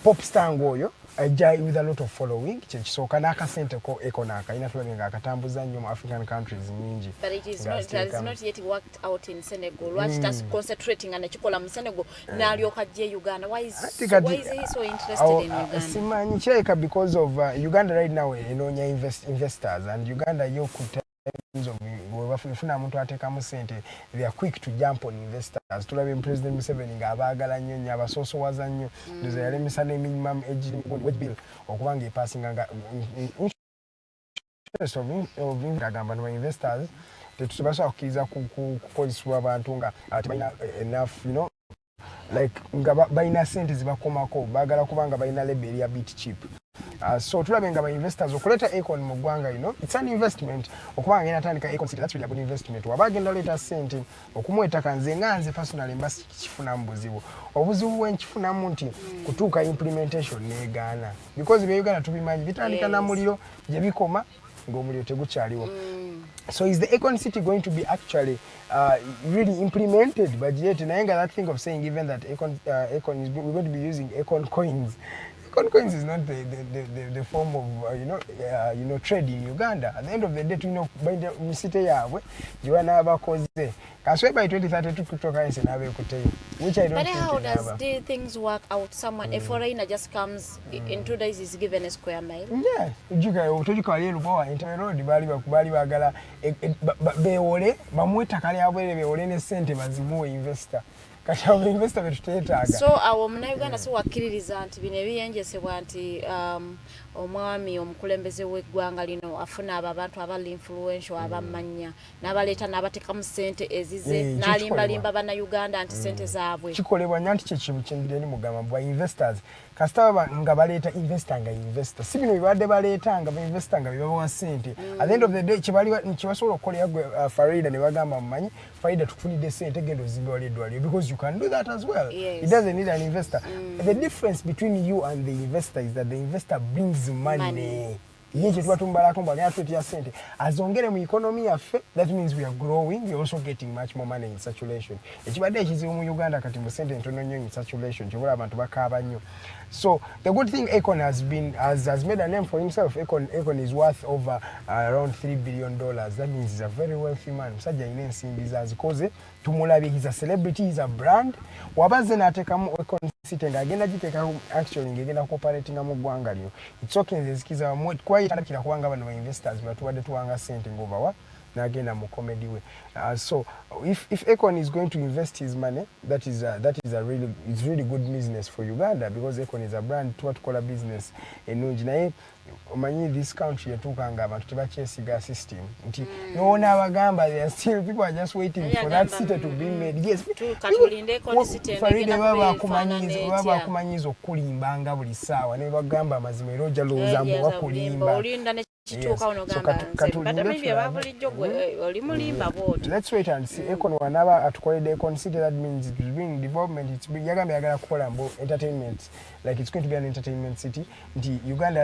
pop star ngoyo with a lot of following kyekisooka n'akasente ko ekonaka ina tulabinga akatambuza nnyo mu African countries nyingi. But it is not yet worked out in Senegal. Lwaki tas concentrating on ekikola mu Senegal n'alyoka gye Uganda. Why is he so interested in Uganda? Simanyi kirabika because of Uganda right now enoonya investors and Uganda yo kuta wefuna muntu atekamu sente, they are quick to jump on investors. Tulabe President Museveni nga abaagala nnyo nnyo abasoosowaza nnyo ndoza yalemesa ne minimum age wage bill okubanga epassinga nga agamba no investors tetusobola kukkiriza kukozesebwa abantu nga tebalina enough like nga balina sente zibakomako baagala kubanga balina label ya bit cheap. So tulabe nga ba investors okuleta Econ mu ggwanga it's an investment okubanga ngena tandika Econ City, that's really a good investment. Wabagenda leta sente okumweta kanze nganze personally mbasi kifuna mbuzibu obuzibu wenkifunamu nti kutuuka implementation negaana because bye Uganda tubimanyi bitandika na muliro gye bikoma ng'omuliro tegukyaliwo. So is the Econ City going to be actually really implemented? But yet, I that thing of saying even that Econ is we're going to be using Econ coins. Econ coins is not the form of trade in Uganda. At the end of the day, by the city yawe, you are now koze I swear by 2032 cryptocurrency now will continue, which I don't but think how will does ever. the things work out? Someone, a foreigner just comes in 2 days, is given a square mile. Yeah, utojikaliye lubawa entire road bali bagala bewole bamweta kali abwere bewole ne sente bazimuwe investor. Kati abo investor betuteetaaga. So awo Munnayuganda so wakkiririza nti bino ebiyenjesebwa nti omwami omukulembeze w'eggwanga lino afuna abo abantu abali influential abamanya n'abaleeta n'abateeka mu ssente ezize n'alimbalimba bannayuganda nti ssente zaabwe. Kikolebwa nyanti kyekimu kyembire ni mugamba bwa investors kasitaba nga baleeta investor nga investor si bino bibadde baleetanga ba investor nga bibawa ssente at the end of the day kibasobola okukolera gwe Farida ne bagamba mumanyi Farida tukufunidde ssente gendo zimbe wali eddwaliro because you can do that as well. Yes. It doesn't need an investor. The difference between you and the investor is that the investor brings money. Yinje tubatumbalako mbali atwetia sente azongere mu economy yaffe. That means we are growing, we are also getting much more money in circulation. Ekibadde ekizibu mu Uganda kati mu sente ntono nnyo in circulation kibula abantu bakaaba nnyo. So the good thing Econ has made a name for himself. Econ is worth over around $3 billion. That means he's a very wealthy man. Musajja ine ensimbi zazikoze tumulabe, he's a celebrity, he's a brand. Wabaze natekamu Econ City nga agenda giteka actually ngegenda cooperating mu ggwanga lyo. It's okay nzikiza mu kwa italakira kubanga bano investors batuwadde tuwanga sente ngobawa nagenda mu comedy we. So if Econ is going to invest his money, that is a really good business for Uganda because Econ is a brand tukola business enungi naye omanyi this country yatukanga abantu tebakyesiga system nti nona abagamba there are still people are just waiting for that city to be made. Yes, katulinde Econ City Farida baba akumanyiza okulimbanga buli saawa ne bagamba amazima eroja loza mu bakulimba olinda ne kituuka ono gamba nze babulijjo gwe oli mulimba bwoti. Let's wait and see. Econ wanaba atukoledde Econ City, that means it will bring development. It's yagala kukola mbo entertainment, like it's going to be an entertainment city. The Uganda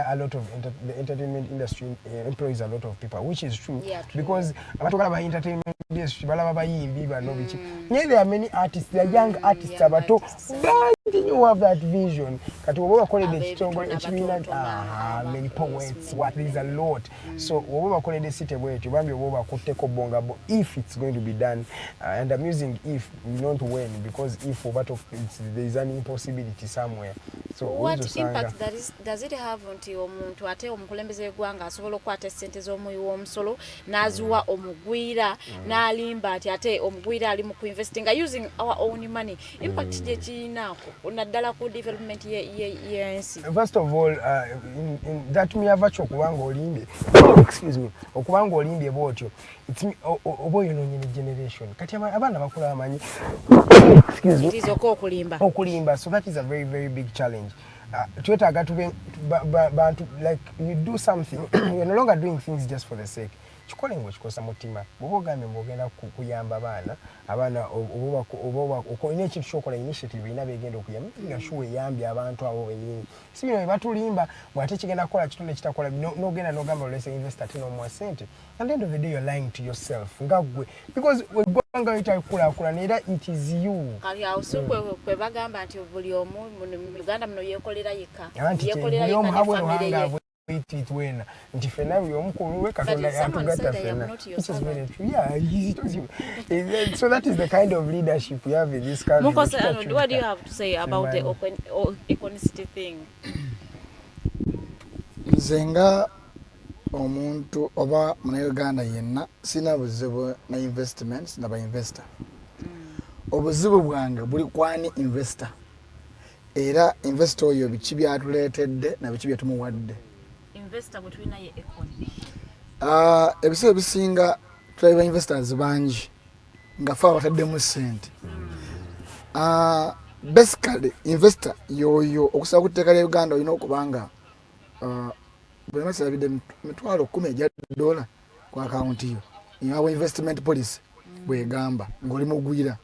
a lot of the entertainment industry employs a lot of people, which is true, because about entertainment industry balaba bayimbi bano bichi. There are many artists, they are young artists abato but you have that vision kati obo bakolede kitongole ekibina many poets, what there is a lot. So obo bakolede city bwetu bambi obo bakuteko bongabo if it's going to be done, and I'm using if, not when, because if there is an impossibility somewhere. So what impact does it have unti omuntu ate omukulembeze w'eggwanga asobola okukwata ssente z'omuyi w'omusolo n'aziwa omugwira n'alimba ati omugwira ali mu kuinvestinga using our own money? Impact gye kirinaako naddala ku development y'ensi? First of all, in that myava kyokubanga olimbye okubanga olimbye bwotyo oba oyonoonye generation kati abaana bakula amanyi okulimba, so that is a very very big challenge. Twetaaga tube bantu, like you do something you're no longer doing things just for the sake. Chikole ngo chikosa mutima bobogambe mbogenda kuyamba abaana oba okoine ekintu kyokola initiative ina begenda okuyamba ngashuwe yambye abantu abo benyini si bino batulimba bwate kigenda kola kitonde kitakola nogenda nogamba olese investor tino mu sente. At the end of the day you're lying to yourself ngagwe because we gwanga itakula nera it is you kali ausukwe kwe bagamba nti buli omu mu Uganda mno yekolera yeka it when ndifena yomukulu katonda yatugata fena, which is very true. Yeah, so that is the kind of leadership we have in this country. Mukose, Arnold, what do you have to say about the econicity thing? Nzenga omuntu oba Munnayuganda yenna sina buzibu na investments na ba investor. Obuzibu bwange buli kwani investor. Era investor oyo bichi byatuleetedde na bichi byatumuwadde. Investor between ye economy. Ebiseera bisinga tulaba investors bangi nga fa bataddemu ssente. Basically investor yoyo okusaba kuteeka lya Uganda olina okubanga bwe masabide mitwalo 10 ejja $, kwa account yo. Yawe investment policy bwegamba ngoli mugwira.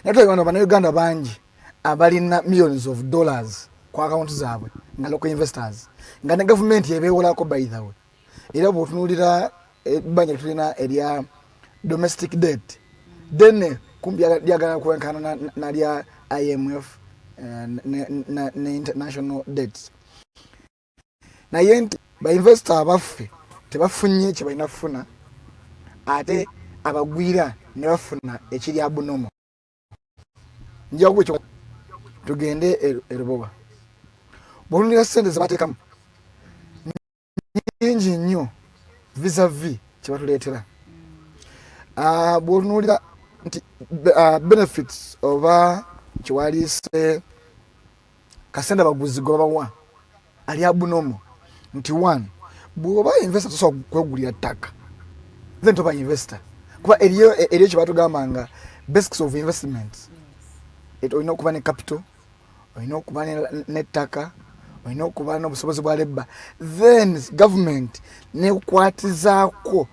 Naye bano Bannayuganda bangi abalina millions of dollars kwa account zaabwe nga local investors nga ne government yebeewolako by the way. Era bw'otunuulira ebbanja tulina erya domestic debt then kumbi lyagala kwenkana na lya IMF ne international debt. Naye nti bainvestor abaffe tebafunye kye balina kufuna ate abagwira ne bafuna ekiri abunomo njya kucho tugende eruboba bolunira sente zabatekamu nyingi nnyo vis-a-vis kyebatuleetera bolunulira nti benefits oba kiwaliise kasenda baguzi gwe babawa ali abunomo nti one bw'oba investor tosobola kwegulira ttaka then toba investor kuba eriyo kyebatugamba nga basics of investments olina okuba ne capital olina okuba n'ettaka olina okuba n'obusobozi bwa labor then government nekukwatizaako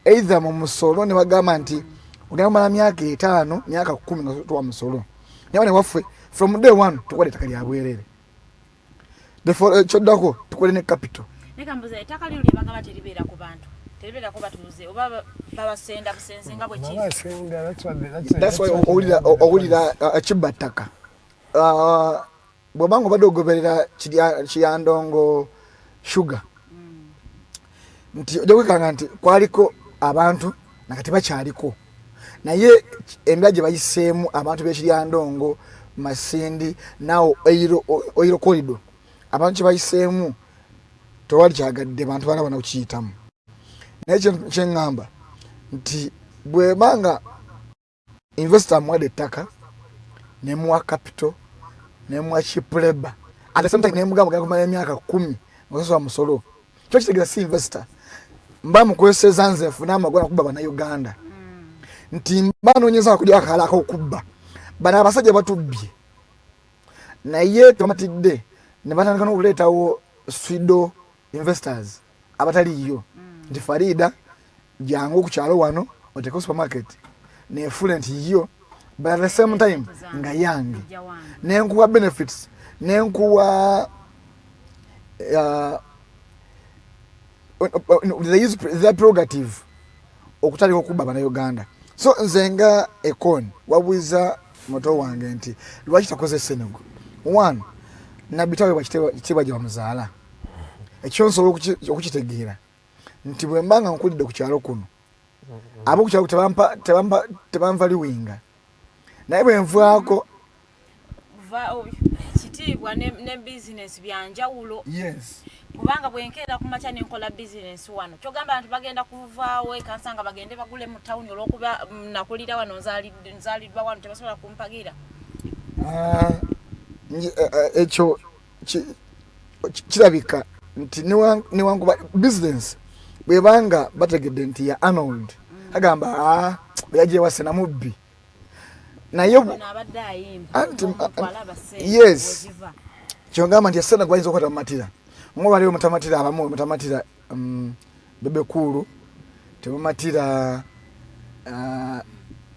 either mu musolo ne bagamba nti ogenda kumala myaka 5 myaka 10 nga tuwa musolo naye ne waffe from day one tukwate ettaka lya bwerere therefore kyoddako tukwate ne capital nekambuza ettaka lino lyebagamba teribeera ku bantu teribeera ku batuuze oba babasenda busenze nga bwe kiri that's why owulira kibba ttaka bw'obanga obadde ogoberera kiyandongo sugar nti ojja kwekanga nti kwaliko abantu nakati bakyaliko naye embeera gye bayiseemu abantu b'ekiryandongo Masindi nawo oiro corridor abantu kye bayiseemu tewali kyagadde bantu balabana kukiyitamu naye kyeŋŋamba nti bwebanga investor amuwadde ettaka nemuwa capital nemuwa cheap labor at the same time nemugamba genda kumala emyaka 10 ng'osasula musolo kyo kitegeeza si investor mba mukozeseza nze nfuna amagwana kubba bannayuganda nti mba noonyeza kulya akalako okubba bano abasajja batubbye naye tebamatidde ne batandika n'okuleetawo pseudo investors abataliyo nti Farida jangu ku kyalo wano oteka supermarket neefule nti yo but at the same time nga yange nenkuwa benefits nenkuwa they use their prerogative okutalika okubba bannayuganda so nze nga ekoni wabuuza moto wange nti lwaki takoze Senegal one nabitawe bakitibwa gye bamuzaala ekyo nsobola okukitegeera nti bwe mbanga nkulidde ku kyalo kuno abo ku kyalo tebampa liwinga naye bwe nvaako kitiibwa ne business byanjawulo yes kubanga bwenkeera kumakya nenkola business wano kyogamba nti bagenda kuvaawo ekansanga bagende bagule mu tawuni olwokuba nakulira wano nzaliddwa wano tebasobola kumpagira ekyo kirabika nti newankuba business bwebanga bategedde nti ya Arnold agamba yajewase namubbi naye yes kyongamba nti yasena gwayinza okwata mumatira ngo baliwo mutamatira abamu mutamatira bebe kulu tebamatira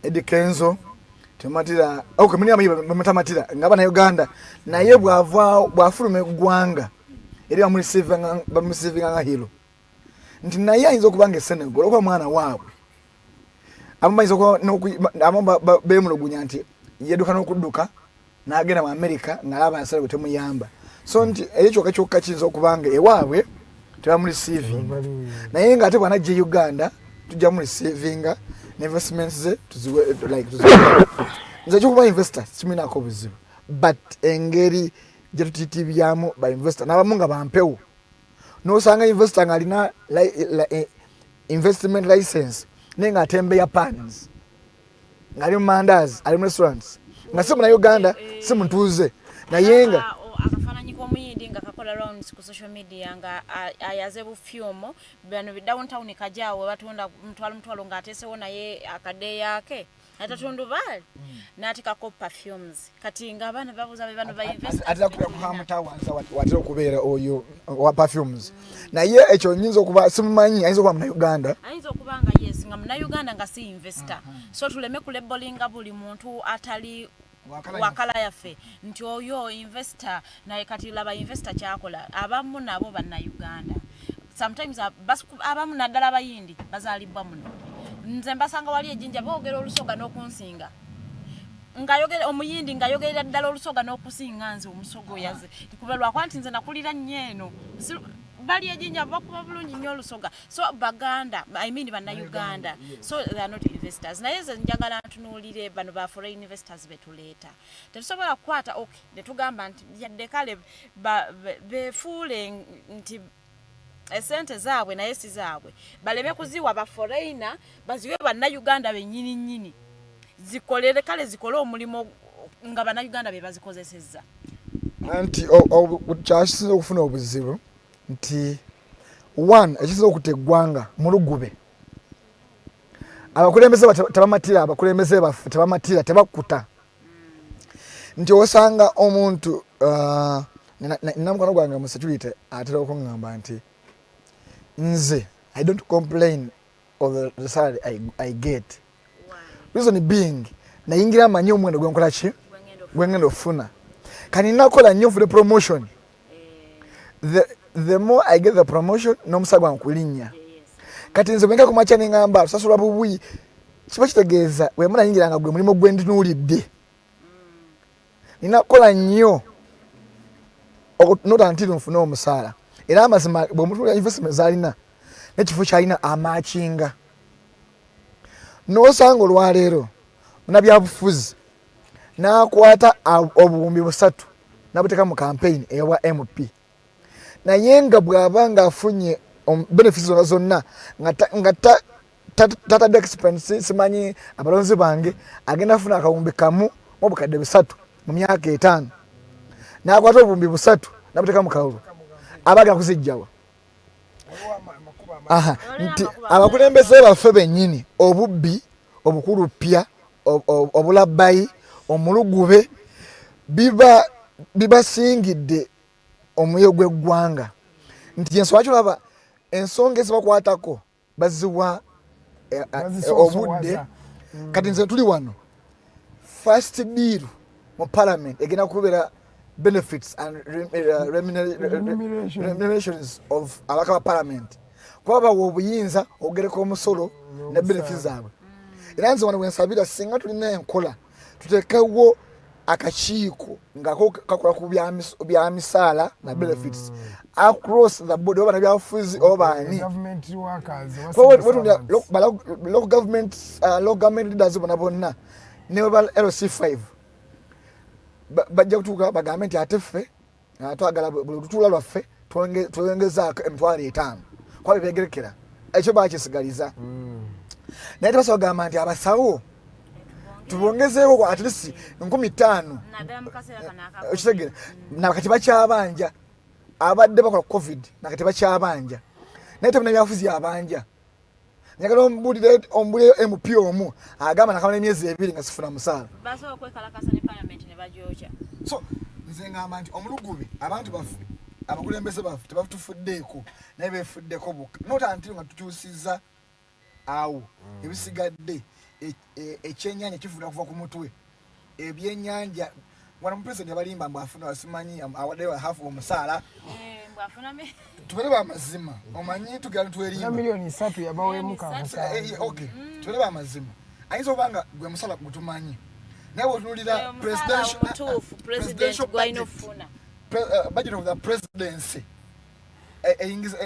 Edikenzo tebamatira kamini amayi mutamatira ngaba na Uganda naye bwafulume gwanga eri bamusivinga nga hilo nti naye ayinza okubanga eSenegal okuba mwana waabwe abamayinza abo bemulugunya nti yeduka n'okudduka n'agenda mu America ng'alaba asala bwe temuyamba so nti ekyo kyokka kiyinza okubanga ewaabwe tebamureceiving naye ng'ate bw'anajja Uganda tujja mureceiving investments ze tuziwe nze kyokuba investor kiminaako obuzibu but engeri gye tutitibyamu ba investor n'abamu nga bampewo n'osanga investor ng'alina investment license naye ng'atembeya pans ng'ali mu mandazi ali mu restaurants nga si Munnayuganda si mutuuze naye nga akafaananyi k'omuyindi nga kakola rounds ku social media nga ayaze bufyumo bano downtown kajaawo batunda mutwalo ng'ateesewo naye akadeya ake atatundubali n'atika ko perfumes kati nga abaana babuuza be bano bainvest atira kuhamutawanza watira okubeera oyo wa perfumes naye ekyo nyinza okuba simumanyi ayinza okuba Munnayuganda ayinza okuba nga yes nga Munnayuganda nga si investor so tuleme kulebolinga buli muntu atali wakala yaffe nti oyo investor naye kati laba investor kyakola abamu nabo Bannayuganda sometimes abamu naddala abayindi bazaalibwa muno nze mbasanga wali ejjinja boogera olusoga n'okunsinga ngayogera omuyindi ngayogerera ddala olusoga n'okusinga nze omusogo yaze kuba lwakwa nti nze nakulira nnyo eno bali ejinya bakuba bulungi nnyo olusoga so baganda I mean bana Uganda so they are not investors naye nze njagala ntunuulire bano ba foreign investors betuleeta tetusobola kukwata okay ne tugamba nti yadde kale befuule nti esente zaabwe naye si zaabwe baleme kuziwa ba foreigner baziwe bana Uganda bennyini nnyini zikolere kale zikole omulimo nga bana Uganda be bazikozesezza anti kyasize okufuna obuzibu nti one ekisobola okuteggwanga mu lugube abakulembeze tebamatira abakulembeze baffe tebamatira tebakuta nti osanga omuntu namukono gwange mu security atera okungamba nti nze I don't complain of the salary I get. Reason being nayingira amanyi omwendo gwenkola ki gwengenda ofuna kani nakola nnyo for the promotion the more I get the promotion n'omusagwa nkulinnya kati nze bwenga kumacha ningamba sasulwa bubuyi kiba kitegeeza we muna yingira nga gwe mulimo gwendinulidde ninakola nnyo not until nfuna omusaala era amazima bwe omuntu investment zalina n'ekifo kyalina amachinga n'osanga olwaleero munabyabufuzi n'akwata obuwumbi 3 n'abuteeka mu campaign eyawa MP naye nga bw'aba ng'afunye benefits zonna nga tatadde expense simanyi abalonzi bange agenda afuna akawumbi kamu mu bukadde 3 mu myaka 5 n'akwata obuwumbi 3 n'abuteeka mu kawulo abaga kuzijjawa nti abakulembeze baffe bennyini obubbi obukulupya obulabbayi omulugube bibasingidde omuyo gw'eggwanga nti ensonga kiraba ensonga ezibakwatako baziwa obudde kati nze tuli wano first bill mu parliament egenda kubeera benefits and remunerations of abaka parliament kwaba obuyinza ogereko omusolo ne benefits zaabwe era nze wano wensabira singa tulina enkola tutekewo akakiiko nga kakola ku bya misaala na benefits across the board oba nabyafuzi oba ani local government leaders bonna ne ba LC5 bajja kutuuka bagambe nti ate ffe twagala buli lutuula lwaffe twongezaako emitwalo 5 kwabe begerekera ekyo bakisigaliza naye tebasobola kugamba nti abasawo tubongezeewo at least 15,000 ekitegere nakati bakyabanja abadde bakola covid nakati bakyabanja naye tebuna byafuzi abanja njagala ombulire MP omu agamba nakabona emyezi 2 nga sifuna musaala basobola okwekalakasa ne parliament ne bajooja so nze ngamba nti omulugubi abantu baffe abakulembeze baffe tebatufuddeeko naye beefuddeko bukka not until nga tukyusiza awo ebisigadde ekyenyanja kifuula kuva ku mutwe ebyenyanja wana mupresident yabalimba mbafuna basimanyi awaddeyo half omusaala tubere bamazima omanyi tugala twerimba million 3 yabawemu kamusaala okay tubere bamazima ayinza obanga gwe musala gutumanyi naye otunulira presidential budget of the presidency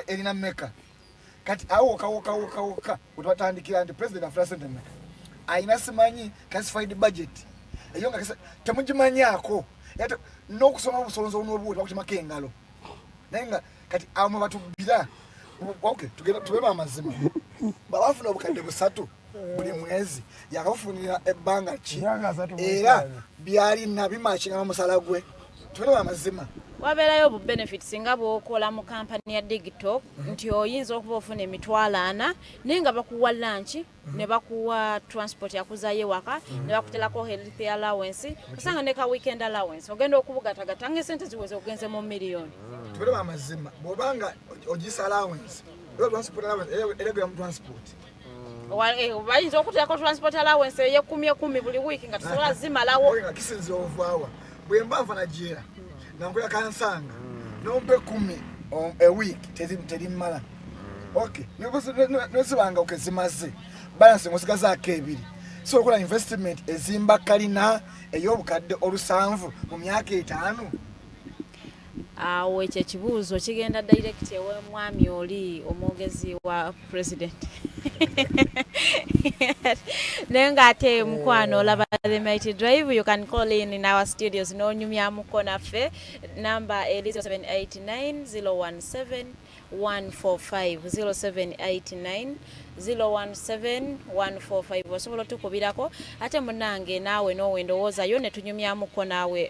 erina meka kati awo kawoka utwatandikira nti president afuna sente meka ayina simanyi classified budget eyo nga temugimanyako yate n'okusoma obusonzo n'obuwuli bakutemako engalo naye nga kati awo batubira okay tugebe amazima babafuna obukadde 3 buli mwezi yakafunira ebbanga ki era byalina bimakinga n'omusala gwe tugebe amazima wabeerayo obu benefits nga bw'okola mu kampani ya digital nti oyinza okuba ofuna emitwalo 4 naye nga bakuwa lunch ne bakuwa transport yakuzayo ewaka ne bakuterako health allowance osanga ne ka weekend allowance ogenda okubugatagata ng'esente ziweze ogenze mu miliyoni tubere amazima bw'obanga ogisa allowance transport allowance eregera mu transport bayinza okuterako transport allowance ye 10 buli wiiki nga tusobola zimalawo kisinzira ovaawa bwe mba nfa najeera nankola kansanga nompe 10 a week terimala okay nosibanga okezimaze balance ngosigazaako 2 so okola investment ezimba kalina ey'obukadde 7 mu myaka 5 awo ekyo ekibuuzo kigenda direct ew'omwami oli omwogezi wa president naye ng'ate mukwano olaba the Mighty Drive, you can call in our studios n'onyumyamuko naffe namba eri 0789 017 145 0789 017 osobola otukubirako ate munange naawe noowe ndowoozayo ne tunyumyamuko naawe.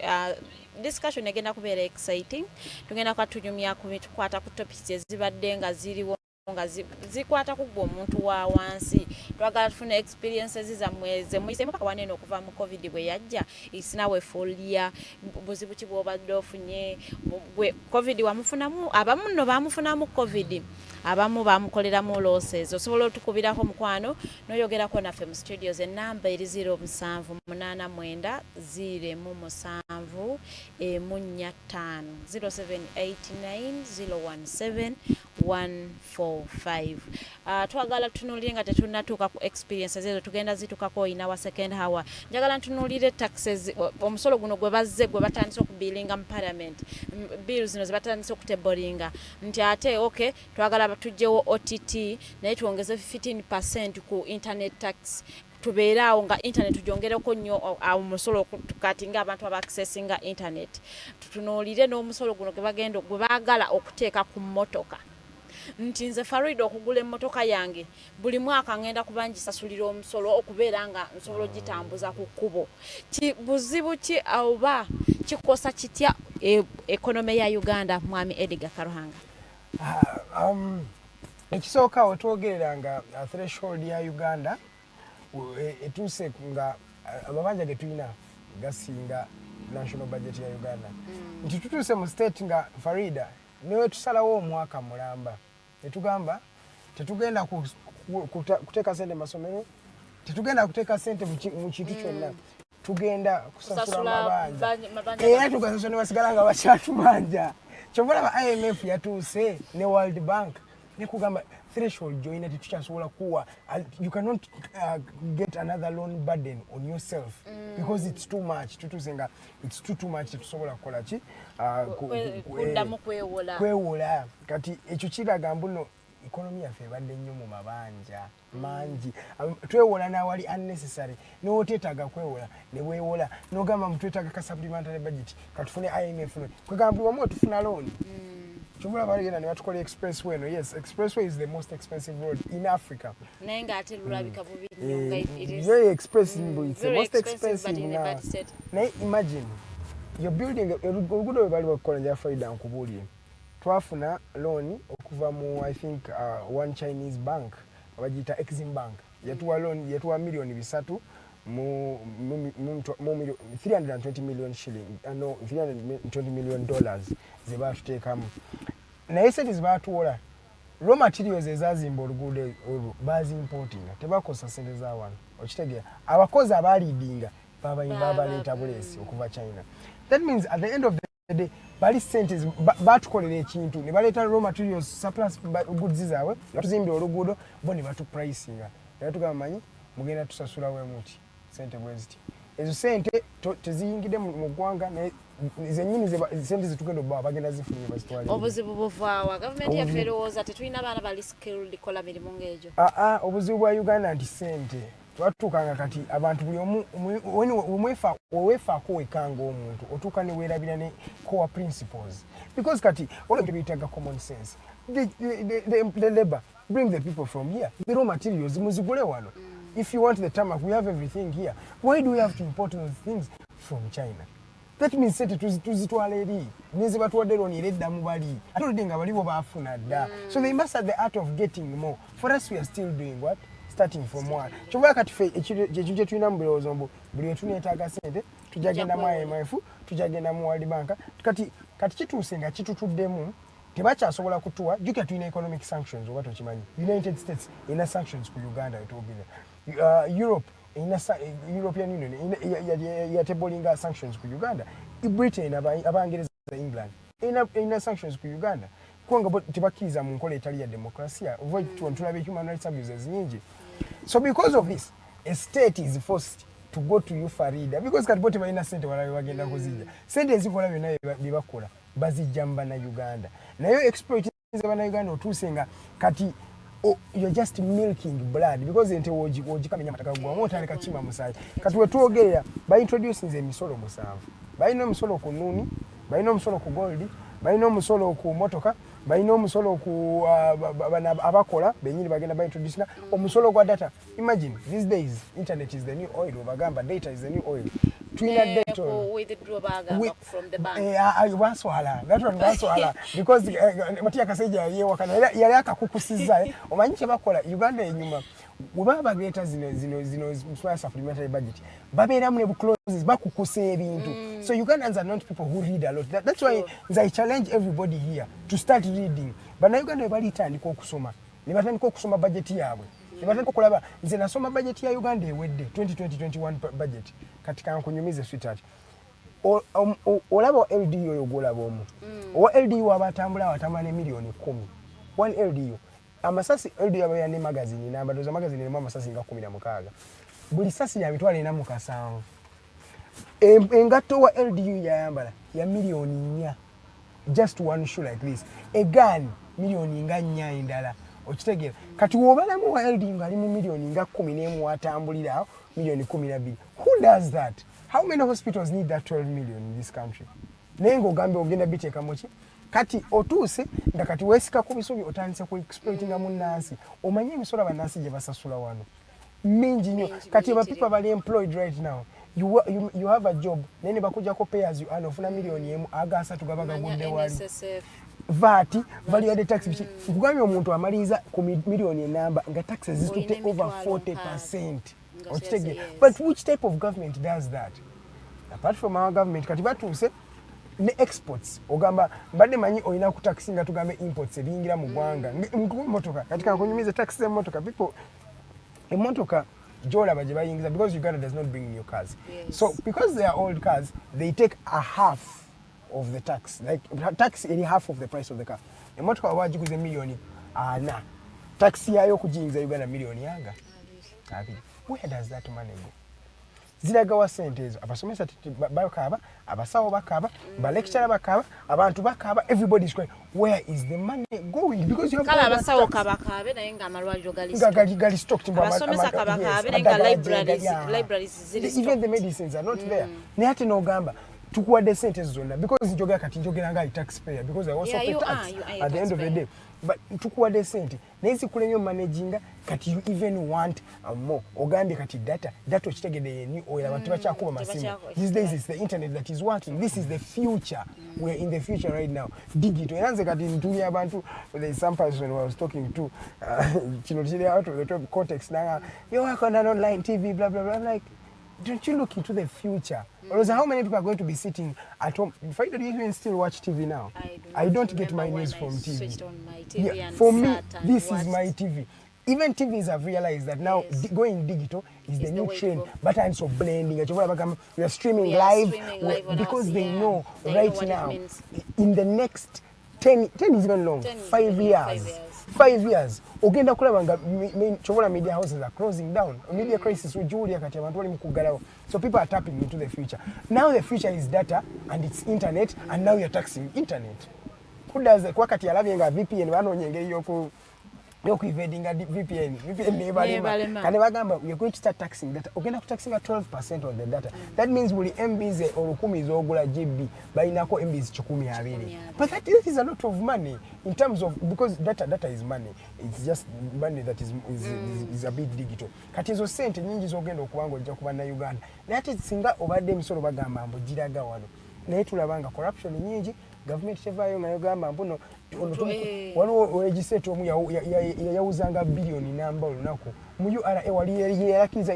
Discussion egenda kubeera exciting. Tugenda kwatunyumya kukwata ku topics ezibadde nga ziriwo nga zikwata ku gwo omuntu wa wansi. Twagala tufune experiences zammwe ze muyise mpaka wanene okuva mu COVID bwe yajja. Isinawe folia buzibu ki bw'obadde ofunye COVID wamufunamu abamu nno bamufunamu COVID. Abamu bamukoleramu losses. Osobola otukubirako mukwano n'oyogerako naffe mu studios ennamba eri 0789 017 045 0789 017 145. Twagala tunuulire nga tetunnatuuka ku experiences ezo tugenda zitukako ina wa second hour. Njagala ntunuulire taxes omusolo guno gwe bazze gwe batandise okubilinga mu parliament. Bills zino zibatandise okutebolinga nti ate okay twagala tujjewo OTT naye tuongeze 15% ku internet tax. Tubeeraawo nga internet tujongereko nnyo omusolo tukatinga abantu abaccessinga internet. Tutunuulire n'omusolo guno gwe baagala okuteeka ku mmotoka. Nti nze Farida okugula emmotoka yange buli mwaka ngenda kubangisasulira omusolo okubeera nga nsobola gitambuza ku kkubo. Buzibu ki oba kikosa kitya ekonome ya Uganda, mwami Edgar Karuhanga? Ekisooka otwogereranga threshold ya Uganda etuuse nga amabanja ge tulina gasinga national budget ya Uganda. Nti tutuuse mu state nga Farida niwe tusalawo omwaka mulamba. Netugamba tetugenda kuteeka sente masomero, tetugenda kuteeka sente mu kintu kyonna. Tugenda kusasula amabanja. Era tugasasula ne basigala nga bakyatumanja. Kyova IMF yatuuse ne World Bank ne kugamba threshold joina tetukyasobola kuwa. You cannot get another loan burden on yourself because it's too much. Tutuzenga it's too much tetusobola kukola ki kuddamu kwewola. Kati ekyo kiraga mbuno economy yaffe ebadde nnyo mu mabanja mangi. Twewola n'awali unnecessary n'oteetaaga kwewola ne weewola n'ogamba mutwetaaga ka supplementary budget katufune IMF kwegamba wamu otufuna loan. Chumula barigena ne batukola expressway no. Yes, expressway is the most expensive road in Africa. Nenga ate lulabika bubi nnyo it is very expensive. It's the most expensive now. Now imagine you're building oluguudo lwe bali bakukola nja Farida nkubuulire. Twafuna loan okuva mu I think one Chinese bank abagiyita Exim Bank. Yatuwa loan yatuwa milioni 3 mu 320 million shilling no $320 million ze batuteekamu. Naye sente zibatuwola raw materials ezazimba oluguudo olwo bazimportinga tebakosa sente za wano. Okitegeera abakozi abaliidinga babayimba abaleeta buleesi okuva China. That means at the end of the day bali sente batukolera ekintu ne baleeta raw materials surplus goods zaabwe batuzimbira oluguudo bo ne batu pricinga. Era tugamba manyi mugenda tusasula we muti sente bweziti. Ezo sente teziyingide mu ggwanga zenyini sente zitugenda obba bagenda zifunye bazitwalire. Obuzibu buvaawa government yaffe erowooza tetulina baana bali skilled kola mirimu ng'egyo. Obuzibu bwa Uganda nti sente twatuukanga kati abantu buli omu weefaako wekanga omuntu otuuka ne weerabira ne core principles because kati olwo tubiyitaga common sense. The labor bring the people from here, the raw materials muzigule wano. If you want the tarmac, we have everything here. Why do we have to import those things from China? That means sente tuzitwala eri nizi batuwadde loni eredda mu bali atolidde nga balibo baafuna dda. So they must have the art of getting more. For us we are still doing what? Starting from one. Kyova kati fe ekyo tulina mu birowoozo mbu buli we tuneetaaga sente tujagenda mu IMF tujagenda mu World Bank kati kituuse nga kitutuddemu tebakyasobola kutuwa jukira tulina economic sanctions oba tokimanyi. United States ina sanctions ku Uganda etwogera. Europe European Union yatebolinga sanctions ku Uganda. Britain abangereza England ina sanctions ku Uganda kwanga tebakkiriza mu nkola etali ya demokrasia avoid tulabye human rights abuses nyingi. So because of this a state is forced to go to you Farida because kati bote balina sente walawe bagenda kuzija sente ezikola byonna bye bakola bazijja mu bannayuganda naye exploit bannayuganda otuusenga kati you're just milking blood because ente wogikamenya mataka gwamu otandika kima musaayi kati wetwogerera baintroducinze emisolo 7 balina omusolo ku nnuuni balina omusolo ku gold balina omusolo ku motoka balina omusolo ku abakola benyini bagenda baintroducina omusolo gwa data. Imagine these days internet is the new oil, bagamba data is the new oil. Twina data from the bank. That one waswala because Matia Kaseja yewakana yali akakukusiza omanyi kye bakola Uganda enyuma bwe bagreeta zino supplementary budget babeeramu ne clauses bakukuse ebintu. So Ugandans are not people who read a lot. That's why I challenge everybody here to start reading. Bannayuganda balitandika okusoma ne batandika okusoma budget yaabwe ne batandika okulaba nze nasoma budget ya Uganda ewedde 2020-21 budget katika nkunyumize sweetheart olaba LDU oyo golaba omu owa LDU abatambula watamane milioni 10 one LDU amasasi LDU abaya ne magazine namba doza magazine ne amasasi nga 16 buli sasi ya mitwale na mukasanvu engato wa LDU yayambala ya milioni 4 just one shoe like this a gun milioni nga 4 endala okitegera kati wobalamu wa LDU ngali mu milioni nga 10 watambulira milioni 12 who does that? How many hospitals need that 12 million in this country? Nengo gambe ogenda biteka mochi kati otuse nga kati wesika kubisubi otandise ku exploitinga munnansi omanye emisolo bannansi gye basasula wano mingi nnyo kati aba people bali employed right now you have a job nene bakuja ko pay as you earn ofuna milioni emu aga 3 gabaga gudde wali VAT value added tax kugambye omuntu amaliza ku milioni enamba nga taxes zitute over 40%. But which type of government does that? Apart from our government, kati batuse ne exports ogamba mbadde manyi oyina ku taxinga tugambe imports ebingira mu gwanga motoka katika kunyumiza taxes motoka people emotoka jola baje bayingiza because Uganda does not bring new cars. Yes. So because they are old cars they take a half of the tax, like tax any half of the price of the car. Emotoka wajikuze milioni na taxi yayo kujingiza Uganda milioni yanga abiri. Where does that money go? Ziragawa sente ezo abasomesa bakaba abasawo bakaba ba lecturer bakaba abantu bakaba everybody is going where is the money going because you have kala abasawo kabakabe naye nga amalwaliro gali stocked abasomesa kabakabe naye nga libraries ziri even the medicines are not there ne ate no gamba tukuwadde sente zonna because njogera kati njogera nga taxpayer because I also pay tax at the end of the day but tukuwadde sente nezi kulenyo managing kati you even want more ogambye kati data okitegedde ni oyo abantu bakyakuba masimu these days it's the internet that is working. This is the future. We're in the future right now. Digital yanze kati ntuli abantu there is some person who I was talking to kino kiri out of the top context na you work on an online TV blah blah blah. I'm like, don't you look into the future? Or how many people are going to be sitting at home? Farida, do you even still watch TV now? I don't get my news from TV. Switched on my TV and for me, this is my TV. Even TVs have realized that now going digital is the new trend. But I'm so blending. We are streaming live because they know right now in the next 10 is even long. 5 years. 5 years. Ogenda kulaba nga chobola media houses are closing down. Media crisis ujulia kati abantu bali mukugalawo. So people are tapping into the future. Now the future is data and it's internet and now you're taxing internet. Who does that? Kwa kati alabenga VPN banonyenge yoku evadinga VPN nebalima kane bagamba we are going to start taxing data. Ogenda ku taxing 12% on the data. That means buli MBs olukumi zogula GB bayinako MBs 12. But that is a lot of money in terms of because data is money. It's just money that is a bit digital. Kati ezo sente nyingi zogenda okubanga ojja kuba na Uganda. Naye singa obadde emisolo bagamba mbo giraga wano. Naye tulabanga corruption nyingi government chevayo nga yogamba mbuno waliwo legislator omu yawuzanga bilioni namba olunaku mu URA wali yerakiza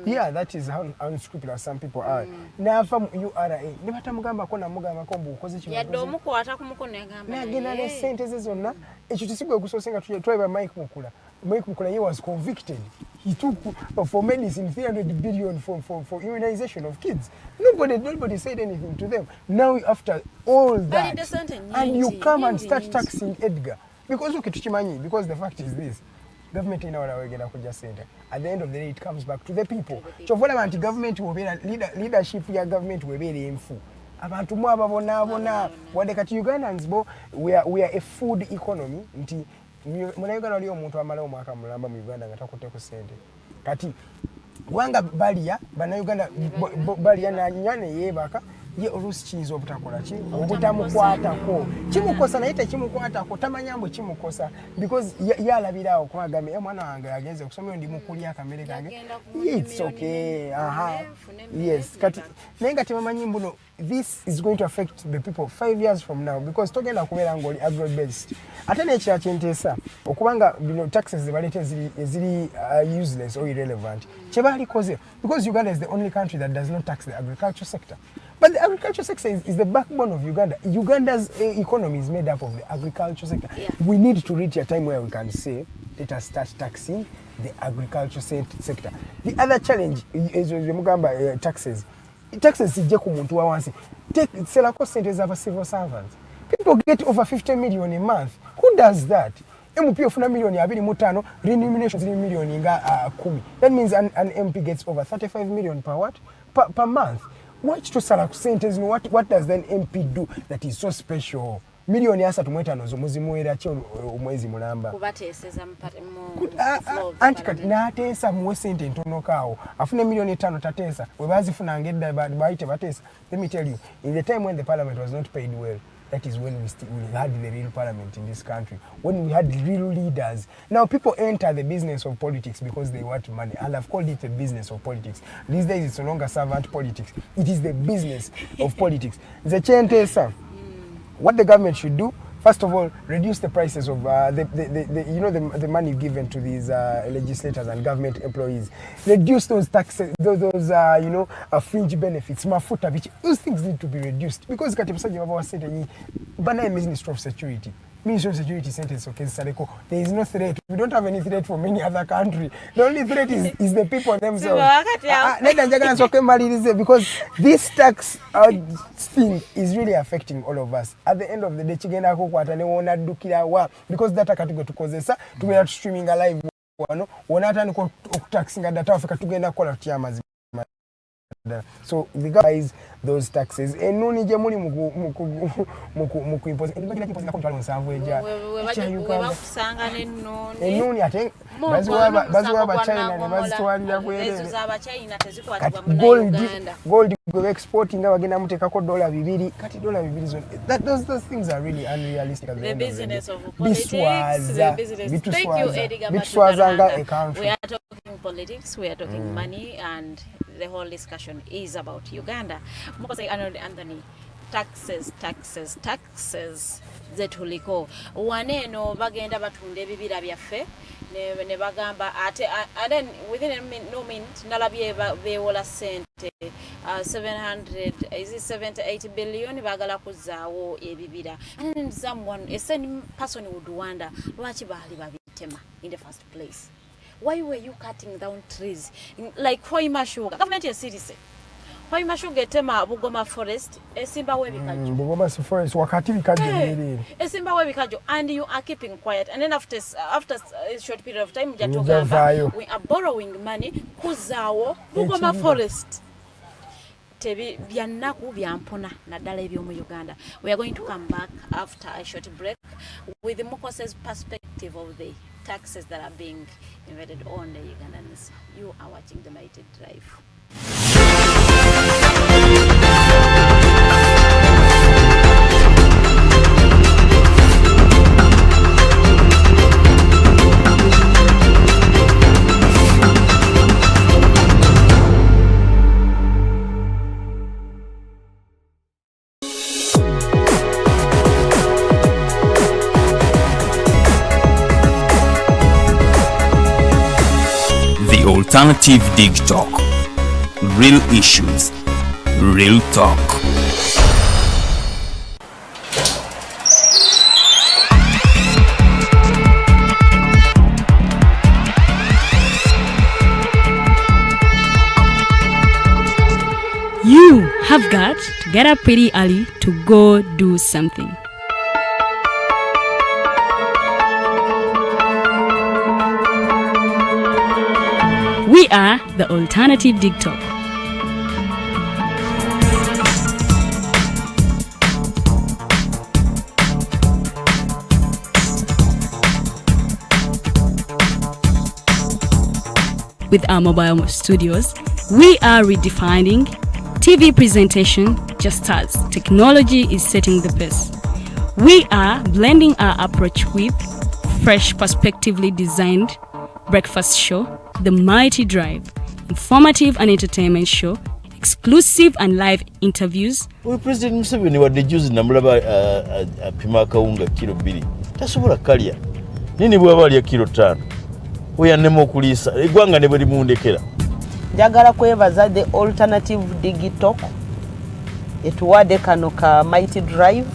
yeah that is how unscrupulous some people are nafa mu URA ne batamugamba ko namugamba ko mbu ukoze kintu yadde omukwata ku mukono yagamba nagenda ne sente ze zonna ekyo kisigwe kusosenga tweba Mike Mukula he was convicted. He took for medicine 300 billion for immunization of kids. Nobody said anything to them. Now after all that, and you come and start taxing Edgar because because the fact is this. Government in our way just said at the end of the day it comes back to the people. So what about government will be leadership? Your government will be info. abantu mu ababona wadde kati Ugandans bo we are a food economy nti muna Uganda waliyo omuntu amala omwaka mulamba mu Uganda nga takutte ku sente kati wanga balia bana Uganda balia na nyane yebaka ye olusi kiyinza obutakola ki obutamukwatako kimukosa naye tekimukwatako tamanyambo kimukosa because yalabirawo kwagambye mwana wange agenze okusomera ndi mukulya akamere kange it's okay yes kati naye nga tebamanyi mbuno this is going to affect the people 5 years from now because togenda kubeera ng'oli agro based ate n'ekira kyenteesa okubanga bino taxes zebaleta eziri useless or irrelevant kyebalikoze because Uganda is the only country that does not tax the agriculture sector. But the agriculture sector is the backbone of Uganda. Uganda's economy is made up of the agriculture sector. Yeah. We need to reach a time where we can say, let us start taxing the agriculture sector. The other challenge is taxes. Taxes is kumuntu wawansi. Take selako centers of civil servants. People get over 50 million a month. Who does that? MP ofuna million ya 25 remunerations million inga 10. That means an MP gets over 35 million per month. Watch to sala sentence what does then MP do that is so special? Million yasa tumwetano zomuzimuera kyo omwezi mulamba. Kubateseza mpate mu antikati natesa muwe sente ntono kawo. Afune million 5 tatesa. We bazifuna ngedda baite batesa. Let me tell you, in the time when the parliament was not paid well, that is when we had the real parliament in this country. When we had real leaders. Now people enter the business of politics because they want money. And I've called it the business of politics. These days it's no longer servant politics. It is the business of politics. The Chentesa, what the government should do, first of all, reduce the prices of the money given to these legislators and government employees. Reduce those taxes, those fringe benefits, mafuta, which those things need to be reduced because Minister of Security. Ministry of Security sentence okay, there is no threat. We don't have any threat from any other country. The only threat is the people themselves. Because this tax thing is really affecting all of us. At the end of the day, because data category to cause we are streaming live. So the guys those taxes enuni je muri muku impose ndibagila impose control nsanvu eja webakusanga enuni ate baziwa China ne bazitwalira kwere ezo za China tezikwatibwa mu Uganda gold go exporting bagenda mutekako $2 kati $2 zone those things are really unrealistic at the end business of the politics the business thank you Edgar we are talking politics we are talking money and the whole discussion is about Uganda. Mukose Arnold Anthony, taxes zetuliko waneno bagenda batunde bibira byaffe ne bagamba ate and then within no minute nalabye bewola sente 78 billion bagala kuzaawo ebibira and then someone a certain person would wonder lwaki bali babitema in the first place. Why were you cutting down trees? Like Hoima Sugar. Government is citizen. Hoima Sugar tema Bugoma Forest, Esimba Webikajo. Bugoma Forest, wakati bikajo. Esimba Webikajo, and you are keeping quiet. And then after a short period of time, we are borrowing money. Kuzawo, Bugoma Forest. Tebi byanaku byampona naddala ebyomu Uganda. We are going to come back after a short break with Mukose's perspective of the taxes that are being invaded on the Ugandans. You are watching the Mighty Drive. Alternative Dig Talk. Real issues, real talk. You have got to get up pretty early to go do something. We are the Alternative Dig Talk. with our mobile studios, we are redefining TV presentation just as technology is setting the pace. We are blending our approach with fresh, perspectively designed breakfast show, The Mighty Drive, informative and entertainment show, exclusive and live interviews. President Museveni wadde juzi namulaba apima akawunga kilo 2 tasobola kalya nini bwaba alya kilo 5 oyannema okuliisa eggwanga ne bwe limundekera. Njagala kwebaza the alternative digital etuwadde kano ka Mighty Drive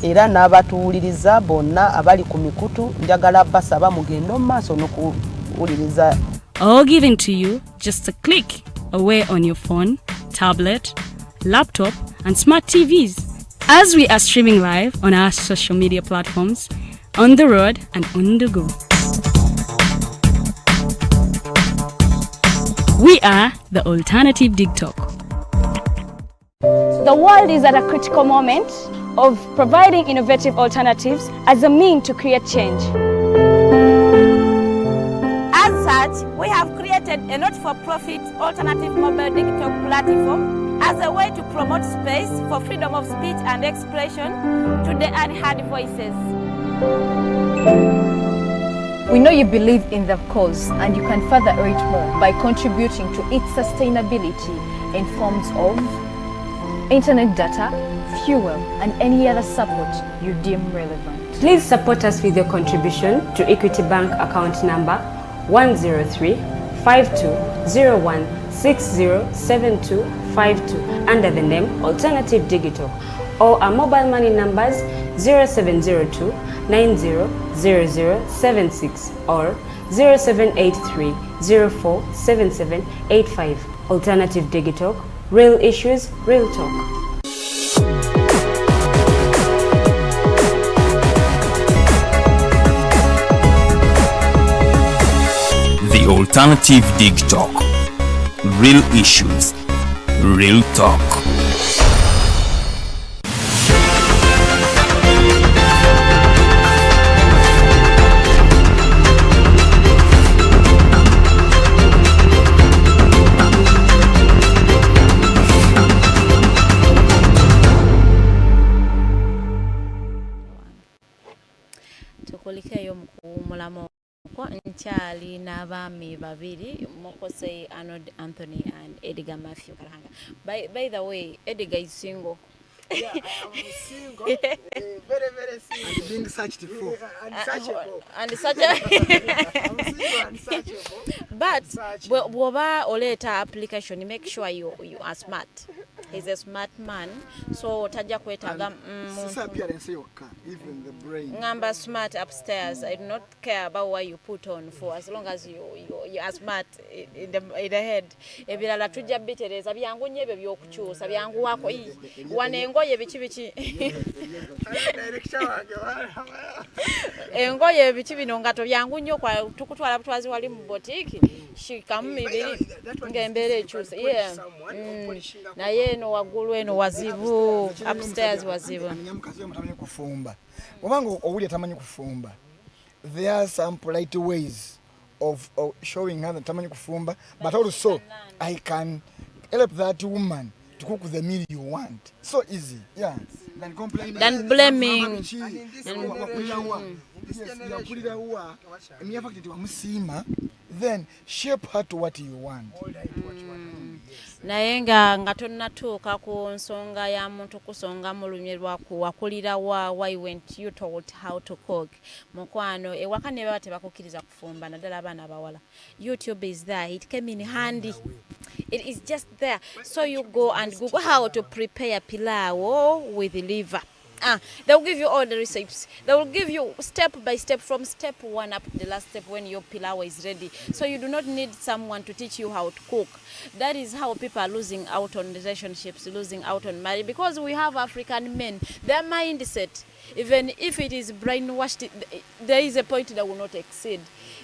era n'abatuwuliriza bonna abali ku mikutu njagala basaba mugende mu maaso n'okuwuliriza. All given to you just a click away on your phone, tablet, laptop and smart TVs as we are streaming live on our social media platforms, on the road and on the go. We are the Alternative TikTok. The world is at a critical moment of providing innovative alternatives as a means to create change. As such, we have created a not-for-profit alternative mobile digital platform as a way to promote space for freedom of speech and expression to the unheard voices. We know you believe in the cause and you can further it more by contributing to its sustainability in forms of internet data, fuel and any other support you deem relevant. Please support us with your contribution to Equity Bank account number 103-5201-607252 under the name Alternative Digital, or our mobile money numbers 0702 900076 or 0783 047785. Alternative Digital, real issues, real talk. The Alternative TikTok. Real issues, real talk. Tukulikeyo mulamu kwa nchali n'abaami babiri Mukose, Arnold, Anthony and Edgar Mathew Karuhanga. By the way, Edgar is single. Yeah, I am single. Very single. And being searched for. Unsearchable. I'm single, unsearchable. But whoever oleta application, make sure you are smart. He's a smart man, so tajja kwetaga appearance yokka, even the brain. Ngamba smart upstairs. I do not care about what you put on for, as long as you are smart in the head. Ebirala tujja bitereza byangu nyebe byokukyusa byangu wako wanengoye bichi engoye bichi bino ngato byangu nnyo kwa tukutwala butwazi wali mu boutique shikamu mibiri ngembere ekyusa naye no wagulu eno wazibu upstairs wazibu nyamukazi omutamanye kufumba obanga owuli atamanyi kufumba. There are some polite ways of showing her that tamanyi kufumba, but also I can help that woman to cook the meal you want. So easy, yeah. Than complaining. Than blaming. Then shape her to what you want. naye nga tonnatuuka ku nsonga ya muntu kusonga mu lumye lwaku wakulira why went you taught how to cook mukwano ewaka ne baba tebakukkiriza kufumba naddala abaana abawala. YouTube is there, it came in handy, it is just there, so you go and Google how to prepare pilau with liver. They'll give you all the recipes. They will give you step by step from step 1 up to the last step when your pilau is ready. So you do not need someone to teach you how to cook. That is how people are losing out on relationships, losing out on marriage, because we have African men. Their mindset even if it is brainwashed, there is a point that will not exceed.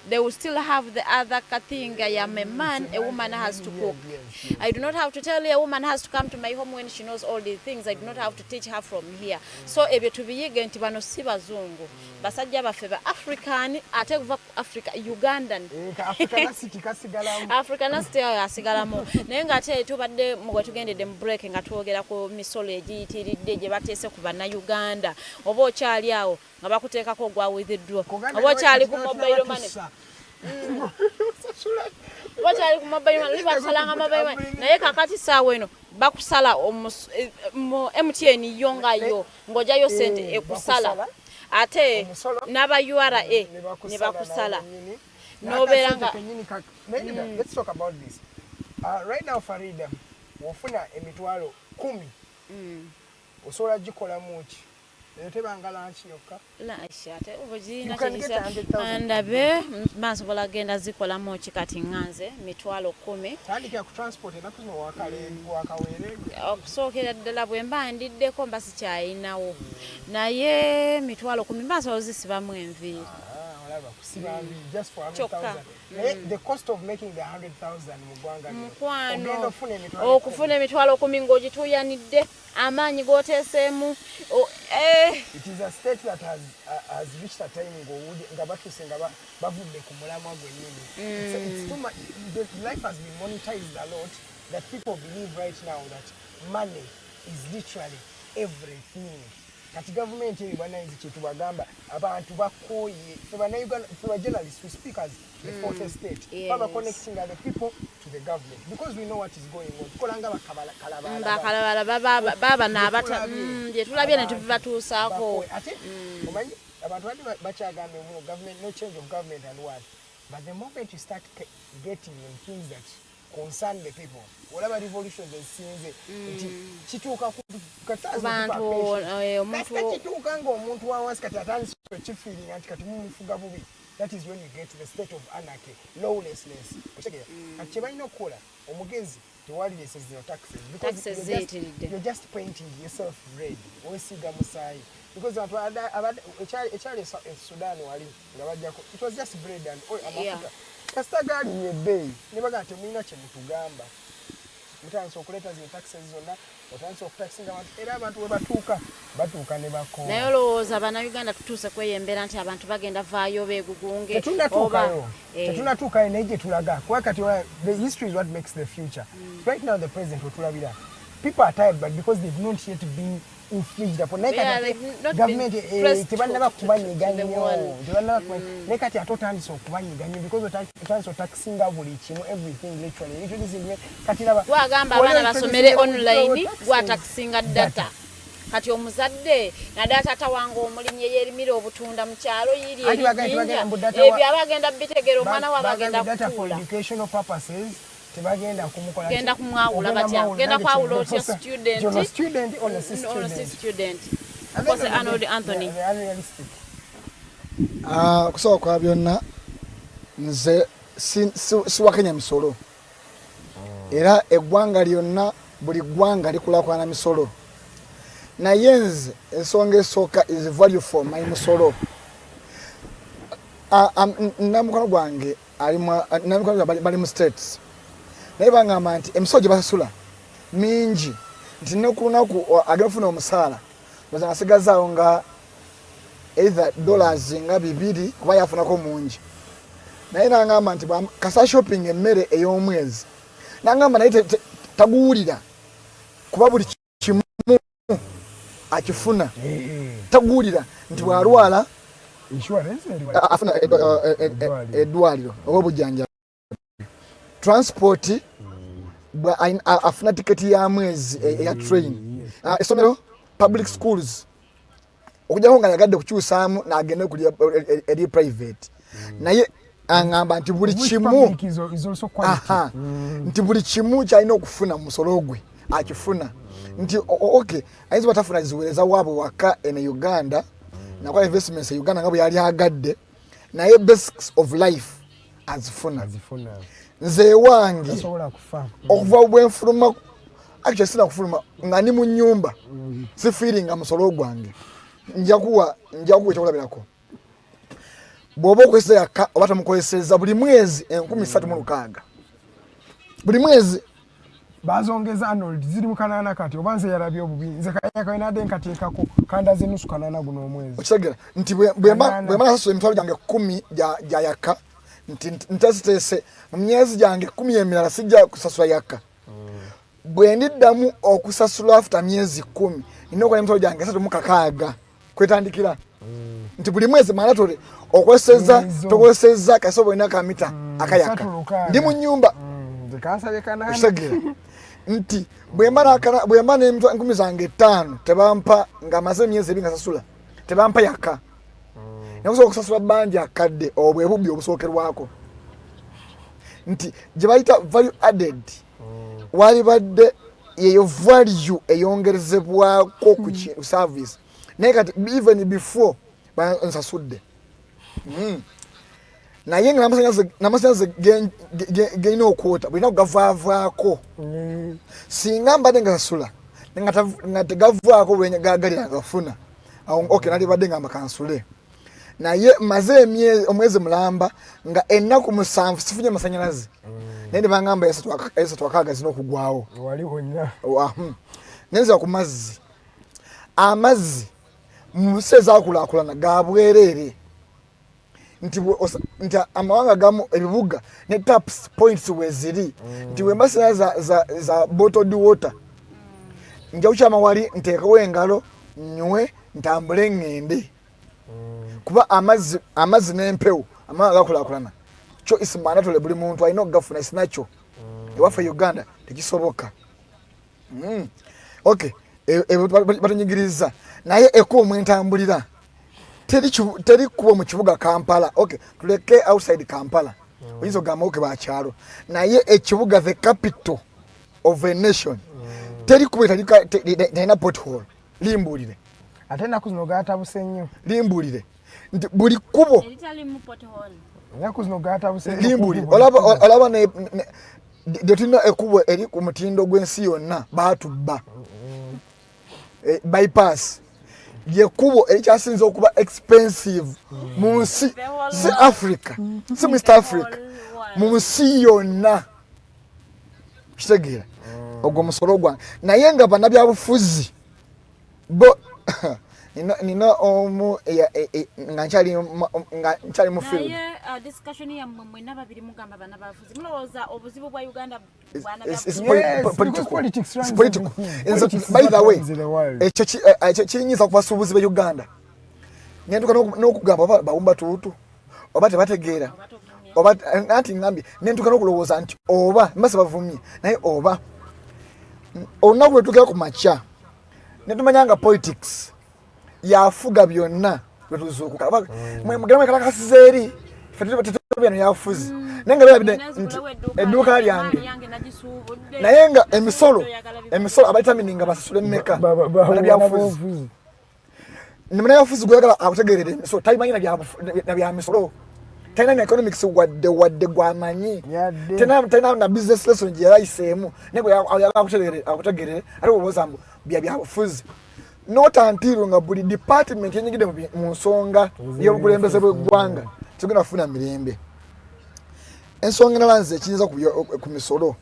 They will still have the other thing. I am a man, a woman has to cook. Yes. I do not have to tell you a woman has to come to my home when she knows all these things. I do not have to teach her from here. So ebyo tubiyiga nti bano si bazungu. Basajja baffe ba African ate kuva Africa Ugandan. African city asigalamu. Naye nga ate tubadde mu gwe tugendedde mu break nga twogera ku misolo egiyitiridde gye bateese ku banna Uganda. Oba okyali awo nga bakuteekako gwa withdraw. Oba okyali ku mobile money. Wachali ku mobile money basalanga mobile money naye kakati sawa eno bakusala mu MTN yonga yo ngoja yo sente ekusala ate naba URA ne bakusala noberanga. Let's talk about this. Right now Farida wofuna emitwalo 10 osobola gikola muki Ate ubujina chisa andabe basobola genda zikola mochi kati nganze mitwalo 10 tandika ku transport nakuzima wakawere okusookera ddala bwe mbandiddeko mbasi kyayinawo naye mitwalo 10 mbaso zisibamu enviiri just for 100,000. The cost of making the 100,000 mugwanga okufuna emitwalo 10 ng'ogituuyanidde amaanyi g'oteeseemu. It is a state that has reached a time nga batuse nga bavudde ku mulamwa gwennyini. It's too much. Life has been monetized a lot that people believe right now that money is literally everything. Kati government eri banayizi kye tubagamba abantu bakoye for journalists we speak as the fourth estate. Baba connecting the people to the government because we know what is going on. Kolanga bakalabala baba n'abata je tulabye ne tubatuusaako. Ate omanyi abantu bali bakyagamba mu government, no change of government and what, but the moment you start getting in things that concern the people, whatever revolution they see, chituka kubantu omuntu chituka ngo omuntu wawansi kati atandise feeling anti kati mumufuga bubi. That is when you get to the state of anarchy, lawlessness. Kati balina okukola omugezi tewali says no taxes because you're just painting yourself red. Wesiga musayi because ekyali Sudan wali nga bajjako it was just bread and oil amafuta. Kastagali yebei nibaga temwina kye mutugamba mutanso okuleta zi taxes zonna otanso okutaxinga abantu era abantu we batuuka ne bako naye olowooza Bannayuganda tutuuse kweyembera nti abantu bagenda vaayo beegugunge tetunatuukayo naye gye tulaga kuba kati the history is what makes the future. Right now the present wetulabira people are tired but because they've not yet been infringed upon government tebanaba kubanyiga nnyo nekati ate otandise okubanyiga nnyo because otandise otakisinga buli kimu everything literally kati laba wagamba abaana basomere online gwatakisinga data kati omuzadde na data tawanga omulimye yerimira obutunda mu kyalo yiri ebyo abagenda bitegera omwana wabagenda for educational purposes tebagenda kumukola genda kumwawula batya genda kwawula otya student on a student Mukose Arnold Anthony kusobola kwa byonna nze siwakanya misolo era eggwanga lyonna buli ggwanga likulakwana misolo naye nze ensonga esooka is value for my musolo. Namukono gwange bali mu states naye bangamba nti emisolo gye basasula mingi nti nekunaku agafuna omusaala baza asigazaawo nga either dollars nga 2 kuba yafunako mungi naye nangamba nti kasa shopping emmere ey'omwezi nangamba naye taguwulira kuba buli kimu akifuna taguwulira nti bwalwala afuna eddwaliro oba obujjanjabi transport afuna tiketi ya mwezi ya train esomero public schools okujjako nga yagadde kukyusaamu n'agenda okulya eri private naye angamba nti buli kimu nti buli kimu kyalina okufuna mu musolo gwe akifuna nti okay ayinza batafuna ziweereza waabo waka ene Uganda nakola investments e Uganda nga bwe yali agadde naye basics of life azifuna nze wange okuva bwenfuluma actually sina kufuluma nga ndi mu nnyumba si feeling musolo gwange njakuwa ekyokulabirako bw'oba okozesa yaka oba tamukozeseza buli mwezi 136 buli mwezi bazongeza Arnold ziri mu kanana kati obanze yarabye obubi nze kayaka inade nkateekako kandaze nusu kanana guno omwezi okitegeera nti bwemba nasosola emitwalo gyange 10 gya yaka ntesitese mu myezi gyange 10 emirala sijja kusasula yaka bwe ndiddamu okusasula after myezi 10 nina okola emitwalo gyange 36 kwetandikira nti buli mwezi mandatory okozeseza kasobo olina kamita akayaka ndi mu nyumba okitegeera nti bwemba n'emitwalo 10 zange 5 tebampa nga maze emyezi 2 nga sasula tebampa yaka nakusobola okusasula bandi akadde obwe bubbi obusookerwako nti gye bayita value added wali badde yeyo value eyongerezebwako ku service naye kati even before nsasudde naye nga n'amasannyalaze gelina okwota bulina okugavaavaako singa mbadde nga sasula nga tegavaako gagali agafuna okay nali badde nga mbakansule naye maze omwezi mulamba nga ennaku 7 sifunye amasannyalaze naye nebangamba esatu akaaga zina okugwawo nenza ku mazzi amazzi mu nsi ezaakulaakulana ga bwereere nti amawanga gamu ebibuga ne taps points weziri nti wembasira za bottled water njawukyama wali nteekawo engalo nywe ntambule ngende kuba amazzi n'empewo amawanga gakulaakulana kyo isimanatole buli muntu alina okugafuna isinakyo ewaffe Uganda tekisoboka okay batanyigiriza naye ekubo mwentambulira teri kubo mu kibuga Kampala okay tuleke outside Kampala oyinza ogamba oke bakyalo naye ekibuga the capital of a nation teri kubo talina pothole limbulire ate naku zino gatabuse nnyo limbulire nti buli kubo naku zino gatabuse limbulire olaba tulina ekubo eri ku mutindo gw'ensi yonna baatubba bypass yekubo ekyasinze okuba expensive mu nsi si Africa si East Africa mu nsi yonna kitegeera ogwo musolo gwange naye nga bannabyabufuzi bo nina omu nga nkyali mu field naye discussion ya mmwe nababiri mugamba bannabafuzi mulowooza obuzibu bwa Uganda politics. By the way ekyo kiyinza kubasuubuzi be Uganda nentuka n'okugamba bawumba tuutu oba tebategeera oba anti ngambye nentuka n'okulowooza nti oba mbasi bavumye naye oba olunaku lwetukira ku makya netumanyanga politics yafuga byonna lwetuzuukuka mugenda kalakasiza eri fetubeno yafuzi naye nga birabide nti edduuka lyange naye nga emisolo abaitamingi nga basasula emmeka bannabyabufuzi munabyabufuzi gweyagala akutegeerera emisolo tayimanyi na bya misolo talina na economics wadde gwamanyi talina na business lesson gye yalayiseemu naye gweyagala akutegeerere ate bwobooza mbu byabufuzi not until nga buli department yenyigide mu nsonga y'obukulembeze bw'eggwanga tugenda kufuna mirembe ensonga nalanze ekiyinza ku misolo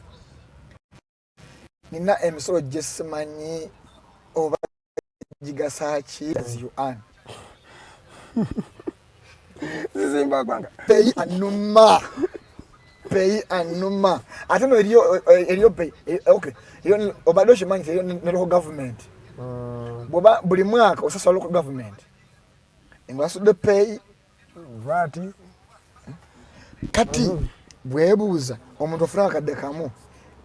nina emisolo gye simanyi oba gigasa ki as you earn peyi anuma ate no eriyo peyi okay obadde okimanyi eriyo ne local government boba buli mwaka osasula local government engasudde peyi vati kati bwebuuza omuntu ofuna akadde kamu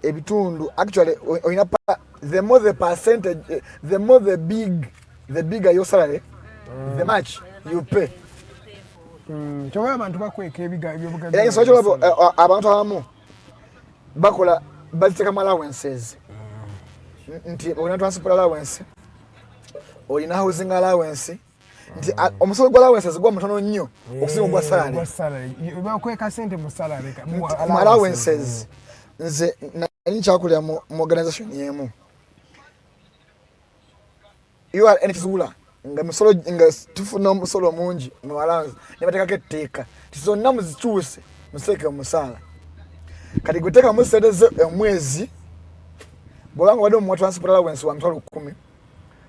ebitundu actually oyina the more the percentage the more the bigger your salary the much you pay kyoba abantu bakweka ebyobuga abantu abamu bakola bazitekamu allowances nti olina transport allowance olina housing allowance nti omusolo gwa allowances gwa mutono nnyo okusinga ogwa salary bakweka sente mu salary mu allowances nze nali nkyakulira mu organization yemu you are any kizula nga musolo nga tufuna musolo mungi mu Walanzi ne batekako etteeka tizonna muzikyuse museke omusaala kati guteka musedeze omwezi bwanga wadde mu transport allowance wa mtwalo 10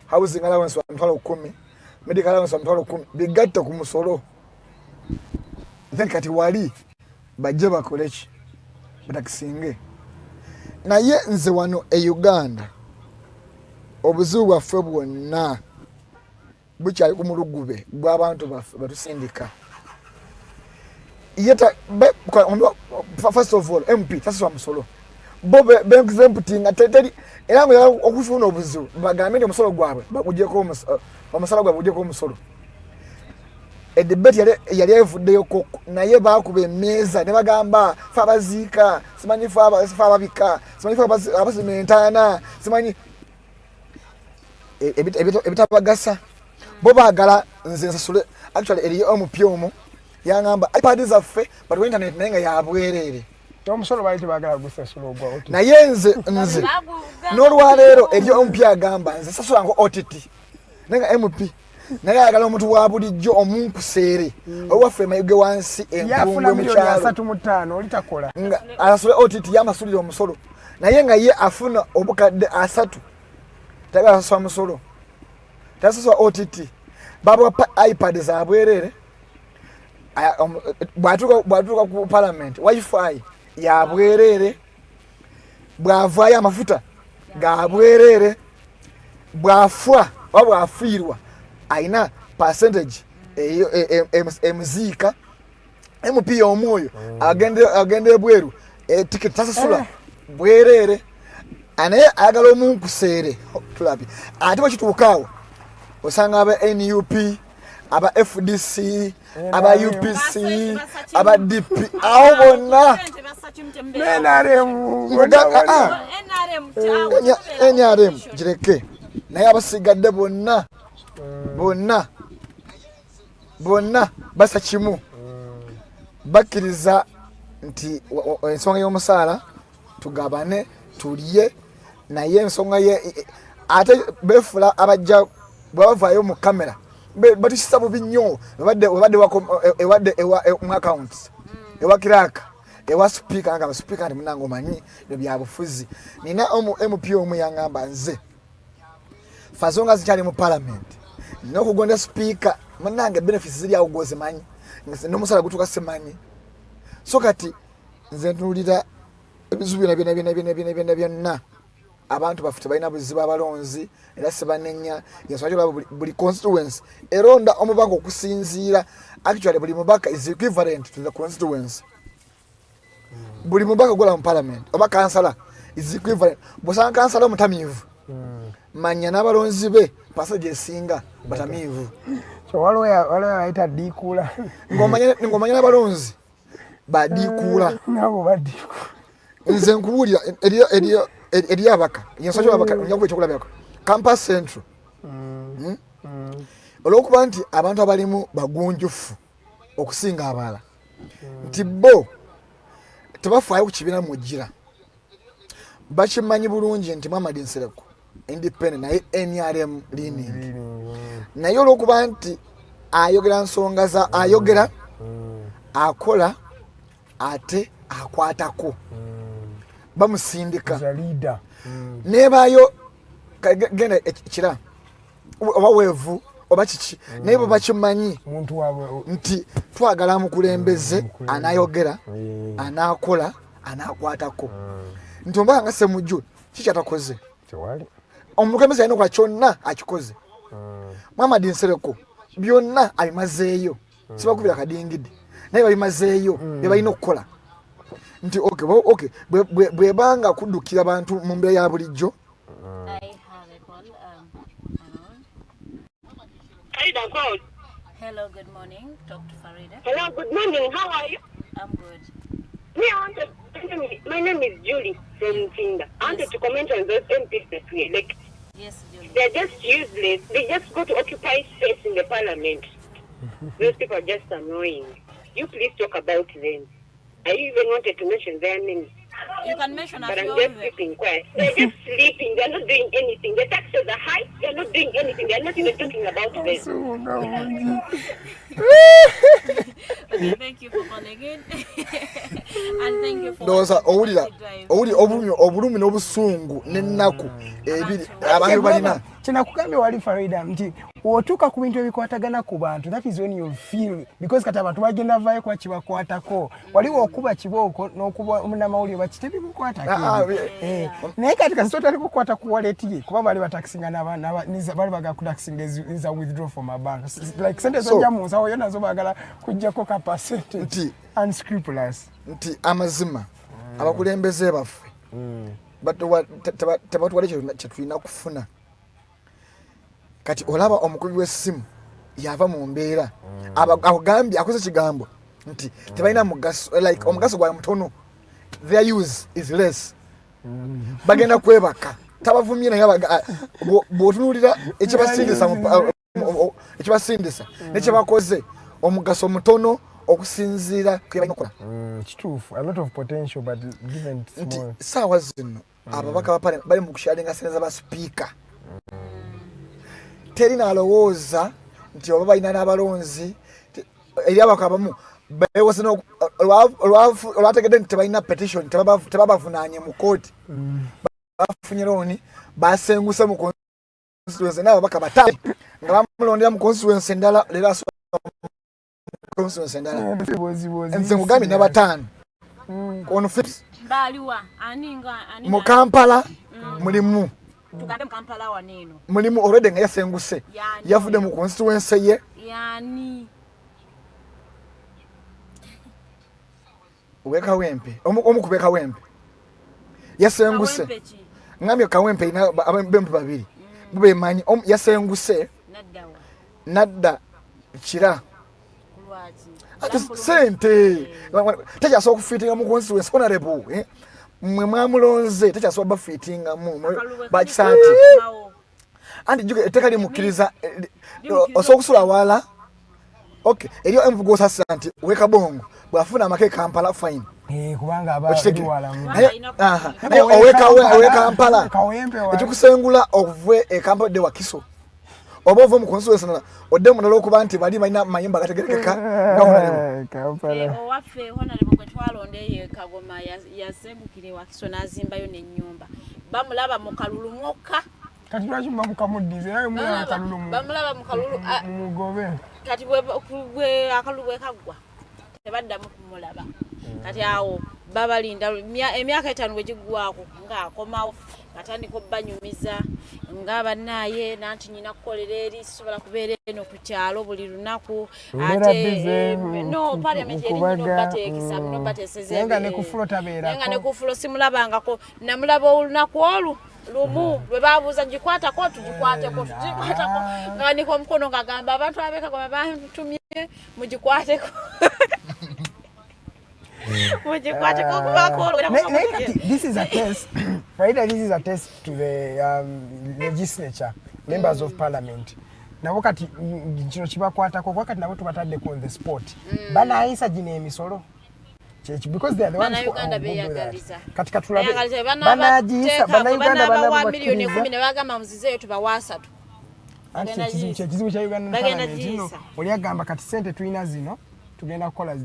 housing allowance wa mtwalo 10 medical allowance wa mtwalo 10 bigatta ku musolo then kati wali bajje bakoleki batakisinge naye nze wano e Uganda obuzibu bwaffe bwonna bukyali ku mulugube bw'abantu baffe batusindika yeta first of all MP taswa musolo bo be exempting ateteri era ngo okufuna obuzibu bagambe ndi musolo gwabwe bagujeko omusala gwabwe ujeko musolo edebeti yali evuddeyo koko naye bakuba emmeeza ne bagamba fe abaziika simanyi fe ababika simanyi fe abazimentana simanyi ebitabagasa bo baagala nze nsasule actually eriyo omupyomo yangamba iPad zaffe but internet naye nga yabwerere omusolo baali tebagala gusasula ogwa OTT naye nze n'olwaleero eriyo omupya agamba nze sasula ngo OTT naye nga MP naye ayagala omuntu wa bulijjo omunkuseere owaffe mayuge wansi yafuna milioni 35 olitakola nga asasule OTT yamasulira omusolo naye nga ye afuna obukadde 3 tagala sasula musolo tasasula OTT baba iPad za bwerere bwatuka ku parliament wifi ya bwerere bwavaayo amafuta ga bwerere bwafwa bwafirwa aina percentage emuziika MP omwoyo agende bweru ticket tasasula bwerere anaye ayagala omunkuseere tulabi ate bakituukaawo osanga aba NUP aba FDC aba UPC aba DP aho bonna NRM jireke naye abasigadde bonna basa kimu bakkiriza nti ensonga y'omusaala tugabane tulye naye ensonga ye ate befula abajja bwavaayo mu kamera batusisa bubi nnyo ewadde mu accounts ewa kiraka ewa speaker nga speaker ndi munange omanyi ebyo byabufuzi nina MP omu yangamba nze fazonga zikyali mu parliament n'okugonda speaker munange benefits ziri awo gozimanyi n'omusala gutuuka simanyi so kati nze ntuulira ebizibu byonna abantu baffe tebalina buzibu abalonzi era sebanenya yensonga buli constituency eronda omubaka okusinziira actually buli mubaka is equivalent to the constituency buli mubaka gola mu parliament oba kansala is equivalent bosanga kansala mutamivu manya n'abalonzi be passage esinga batamivu so waliwo ayita dikula ngomanya n'abalonzi badikula nabo badikula nze nkubuulira eriyo abaka yensonga abaka njakuba ekyokulabirako campus central olw'okuba nti abantu abalimu bagunjufu okusinga abalala nti bo tebafaayo ku kibiina mujjira bakimanyi bulungi nti Muhammad Nsereko independent naye NRM leaning naye olw'okuba nti ayogera nsonga za ayogera akola ate akwatako bamusindika nebayo genda ekira oba weevu oba kiki naye bo bakimanyi nti twagala mukulembeze anayogera anakola anakwatako nti ombaka nga semujju kikyatakoze omukembeze alina okola kyonna akikoze Muhammad Nsereko byonna abimazeeyo sibakubira kadingidi naye babimazeeyo byebalina okukola nti okay bwebanga kuddukira abantu mu mbeera ya bulijjo. Farida, call. Hello, good morning. Talk to Farida. Hello, good morning. How are you? I'm good. My name is Julie from Tinda. I wanted to comment on those MPs that we elect. Yes, Julie. They're just useless. They just go to occupy space in the parliament. Those people are just annoying. You please talk about them. I even wanted to mention their names. You can mention a but few I'm of just them. keeping quiet. They're just sleeping. They're not doing anything. The taxes are high. They're not doing anything. They're not even talking about them. Okay, thank you for calling in. And thank you for those are owulira obulumi n'obusungu n'ennaku ebiri abantu balina kinakugambye wali Farida nti otuuka ku bintu ebikwatagana ku bantu, that is when you feel, because kati abantu bagenda vayo kwa kibakwatako waliwo okuba kibooko n'okuba omunamawulire bakitebi mukwatako naye kati kasi totali kukwata ku wallet ye kuba bali batakisinga bali bagakutakisinga is a withdraw from a bank, like sente zojja mu nsawo yo nazo bagala kujjako ka percentage unscrupulous nti amazima abakulembeze baffe tebatwale kyetulina kufuna. Kati olaba omukubi w'essimu yava mu mbeera agambye akoze kigambo nti tebalina mugaso, like omugaso gwa mutono, their use is less. Bagenda kwebaka tabavumye naye bw'otunuulira ekibasindisa nekyebakoze omugaso mutono okusinziira kwebalina okukola. Kituufu, a lot of potential but given small. Saawa zino ababaka bali mu kusharinga sente z'abasipiika. Teri nalowooza nti oba balina n'abalonzi eri abako abamu beewose olwategedde nti tebalina petition tebabavunaanye mu kooti bafunye looni basenguse mu constituency n'ababaka bataano nga bamulondera mu constituency endala leero constituency endala nze nkugambye n'abataano ono mu Kampala mulimu tugambe mu Kampala waneno mulimu already nga yasenguse yafudde mu constituency ye yani Kawempe omu Kawempe yasenguse ngambye Kawempe ina bempe babiri bube manyi yasenguse nadda kira sente tejaso okufitinga mu constituency honorable mwe mwamulonze tejaso bafitinga mu bakisanti andi juge etekali mukiriza osokusula wala okay eriyo emvugo sasanti weka bongo bwafuna amake Kampala fine kubanga abali wala oweka Kampala ekikusengula ovwe e Kampala de wakiso obovu mu constituency na odemu nalo kuba nti bali balina mayimba gategerekeka Kampala owaffe honorable kwe twalondeye Kagoma yasembukire wakiso n'azimbayo n'ennyumba bamulaba mu kalulu mwokka kati lwaki mukamudize naye mwana kalulu bamulaba mu kalulu mugobe kati bwe akalulu bwe kagwa tebaddamu kumulaba kati awo babalinda emyaka 5 bwe gigwako nga akomawo atandika obbanyumiza nga bannaye nanti nyina kukolera eri sobola kubeera eno ku kyalo buli lunaku ate no parliament eri no bateekisa no bateseze nga ne kufulo tabeera nga ne kufulo simulabangako namulaba olunaku olu lumu lwe babuuza gikwatako tugikwateko nga niko omukono ngagamba abantu abeka gwe bantumye mugikwateko This is a test. Farida, this is a test to the legislature, members of parliament. Na wakati kino kibakwatako wakati nabo tubatadde on the spot. Bana ayisa gino emisolo. Because they are the ones who are beyagaliza. Katika tulabe. Bana ajisa, bana Uganda bana wa milioni 10 ne bagamba muzizeyo tubawa 3. Kizibu kya Uganda parliament. Oli agamba kati sente tuina zino. Tugenda kukola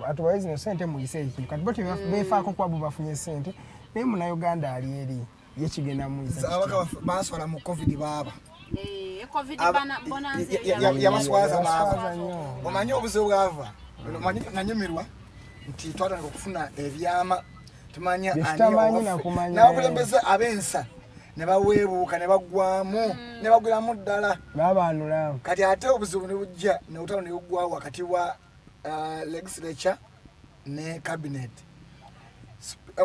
atubaye zino sente muyise ekintu kati bote befaako kwabu bafunye sente naye muna Uganda ali eri yekigenda muyiza abaka baswala mu covid baba covid bonanza yamaswaza baba omanyi obuzibu bwava nanyumirwa nti twatandika okufuna ebyama tumanya ani nakulembeze abensa ne baweebuuka ne baggwamu ne bagwiramu ddala babaanula kati ate obuzibu ne bujja ne utalo ne buggwawo wakati wa legislature ne cabinet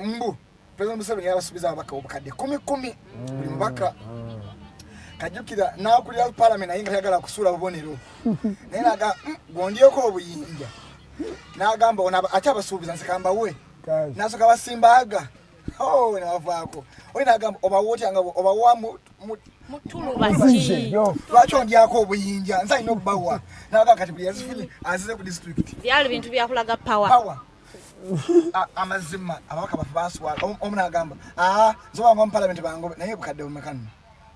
mbu president Museveni yabasuubiza ababaka obukadde 10 buli mubaka kajjukira n'akulira parliament naye nga tayagala kusuula bubonero naye naga gondyeko obuyinja n'agamba ona akyabasuubiza nsikamba we nasoka basimbaaga na wavaako oyina agamba obawotyanga obawa mutulu baki lwaki ondyako obuyinja nsalina obbawa naga kati buli yazifunye azize ku district byali bintu byakulaga power amazima abaka bafaswa omuna agamba zoba ngom parliament bango naye bukadde omekano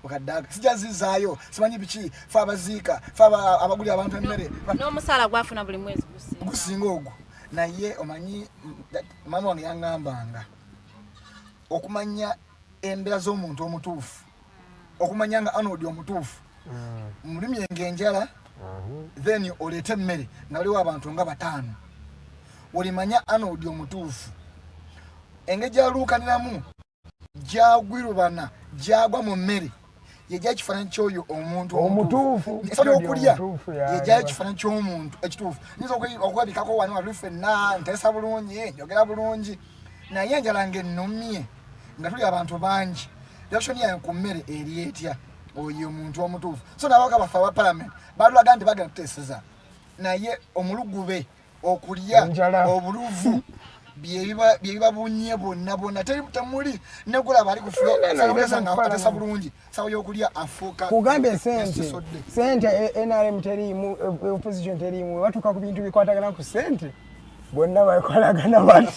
ukadaga sijazizayo simanyi biki fa abazika fa abaguli abantu emmere no musala gwafuna buli mwezi gusinga ogwo naye omanyi mama wange yangambanga okumanya embeera z'omuntu omutuufu okumanya nga Arnold omutuufu mulimi engenjala then olete emmere nga waliwo abantu nga bataano olimanya Arnold omutuufu engeri gyaluukaniramu gyagwirubana gyagwa mu mmere yejja kifaananyi ky'oyo omuntu omutuufu okulya yejja kifaananyi ky'omuntu ekituufu nyiza okwebikako wano wali ffenna nteesa bulungi njogera bulungi naye enjala ng'ennumye nga tuli abantu bangi reaction yayo ku mmere eri etya oyo omuntu omutuufu so n'ababaka baffe aba parliament baatulaga nti bagenda tuteeseza naye omulugube okulya obuluvu byebibabunye bonna temuli negula bali kufuaatesa bulungi sawa yokulya afuuka kugambe sente NRM terimu opposition terimu watuka ku bintu bikwatagana ku sente bonna bakolagana bati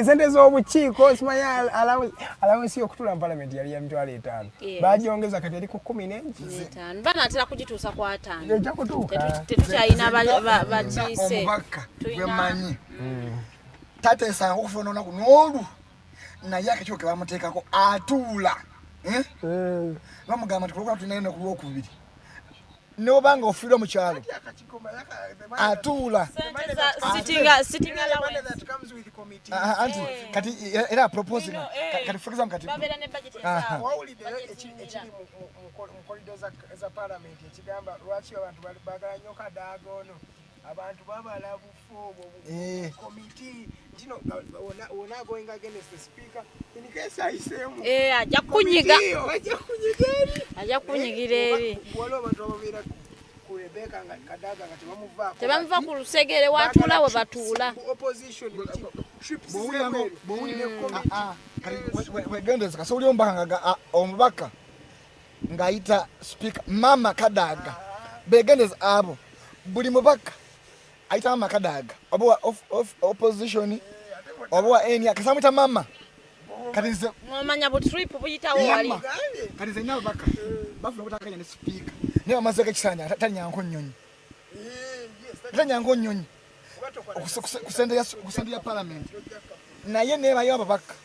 sente z'obukiiko simanya alawensi y'okutula mu parliament yali ya mitwalo 5 bagyongeza kati eri ku 15 banatera kugituusa ku 5 ejja kutuuka tetukyalina bakiise omubaka gwemanyi tateesanga okufuna olunaku n'olu naye akakiiko ke bamuteekako atuula bamugamba nti kulokuna tulinayo ku lwokubiri n'obanga ofiirwa mu kyalo atuula anti kati era propose kati for example kati ekiri mu korido za parliament ekigamba lwaki abantu bagala nnyo kadaaga ono abantu babala bufo komiti kino wona going against the speaker in case aisemu ajja kunyigira eri waliwo abantu ababeera ku Rebecca nga kadaga nga tebamuva ku lusegere watuula we batuula opposition wegendeza kasi oli omubaka ng'ayita speaker mama kadaga begendeza abo buli mubaka ayita mama kadaga oba opposition oba eni akasamwita mama kati nze mwomanya butrip buyitawo wali kati nze nyaba baka bafuna okutakanya ne speaker naye bamazeeko ekisanja talinyanko nnyonyi talinyanko nnyonyi kusende ya parliament naye nebayo ababaka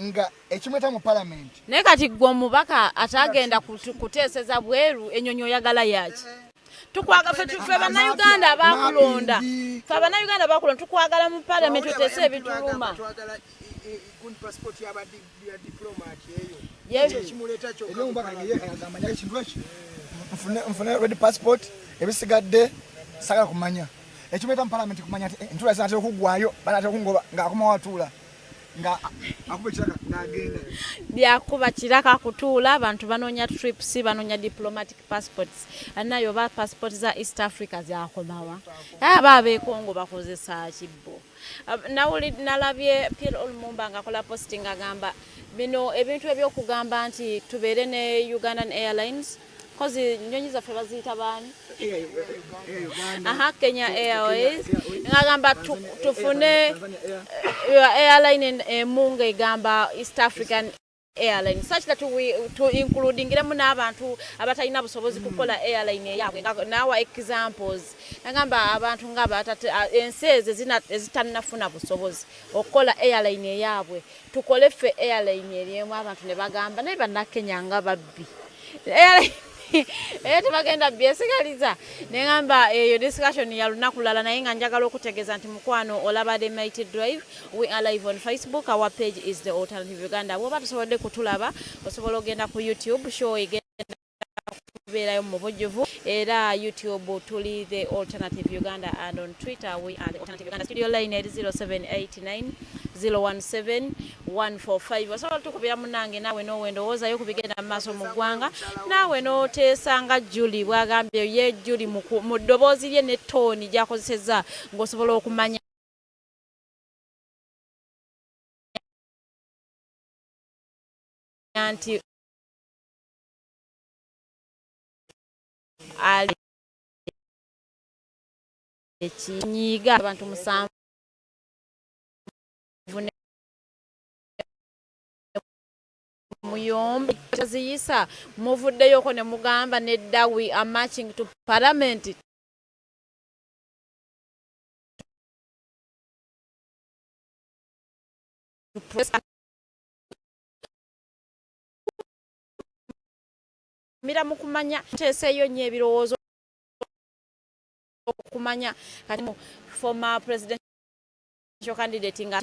nga ekimweta mu parliament naye kati gwe omubaka atagenda kuteeseza bweru ennyonyi oyagala yaki tukwaga ffe bannayuganda abakulonda ffe abannayuganda abakulonda tukwagala mu parliament oteese ebituluma passport ya diplomat eyo ekimuleta kyokka omubaka yagambanya ekintu ekyo nfune red passport ebisigadde sagala kumanya ekimweta mu parliament kumanya nti entula zinatera okugwayo banatera okungoba ng'akomawo atuula nga akuba ekiraka n'agenda byakuba kiraka kutuula abantu banoonya trips banoonya diplomatic passports anayo ba passport za East Africa zakomawa aba abeekongo bakozesa kibbo nalabye Pierre Olumumba ng'akola posting agamba bino ebintu ebyokugamba nti tubeere ne Ugandan Airlines kozi nyonyi zaffe baziyita baani Kenya Airways ngagamba tufune airline emunga egamba East African Airline such that we to including n'abantu abatalina busobozi kukola airline yaabwe nawa examples ngagamba abantu enseze ezitanafuna busobozi okukola airline yaabwe tukole ffe airline eriemu abantu ne bagamba naye bannakenya nga babbi tebagenda byesigaliza nengamba eyo discussion ya lunaku lala naye nga njagala okutegeeza nti mukwano olaba the Mighty Drive. We are live on Facebook. Our page is the Alternative Uganda. Bwoba tusobodde kutulaba osobola ogenda ku YouTube show egenda kubeerayo mu bujjuvu era YouTube tuli the Alternative Uganda and on Twitter we are the Alternative Uganda. Studio line at 0789 017 145. Osobola tukubira munange nawe n'owendowoozayo ku bigenda mu maaso mu ggwanga nawe n'oteesa nga Julie bw'agambye ye Julie mu ddoboozi lye ne tooni gy'akozesezza ng'osobola okumanya nti ali ekinyiiga abantu musanvu muyombe taziyisa muvuddeyoko ne mugamba nedda we are marching to parliament mira mukumanya teseyo nnyo ebirowoozo okumanya kati former presidential candidate nga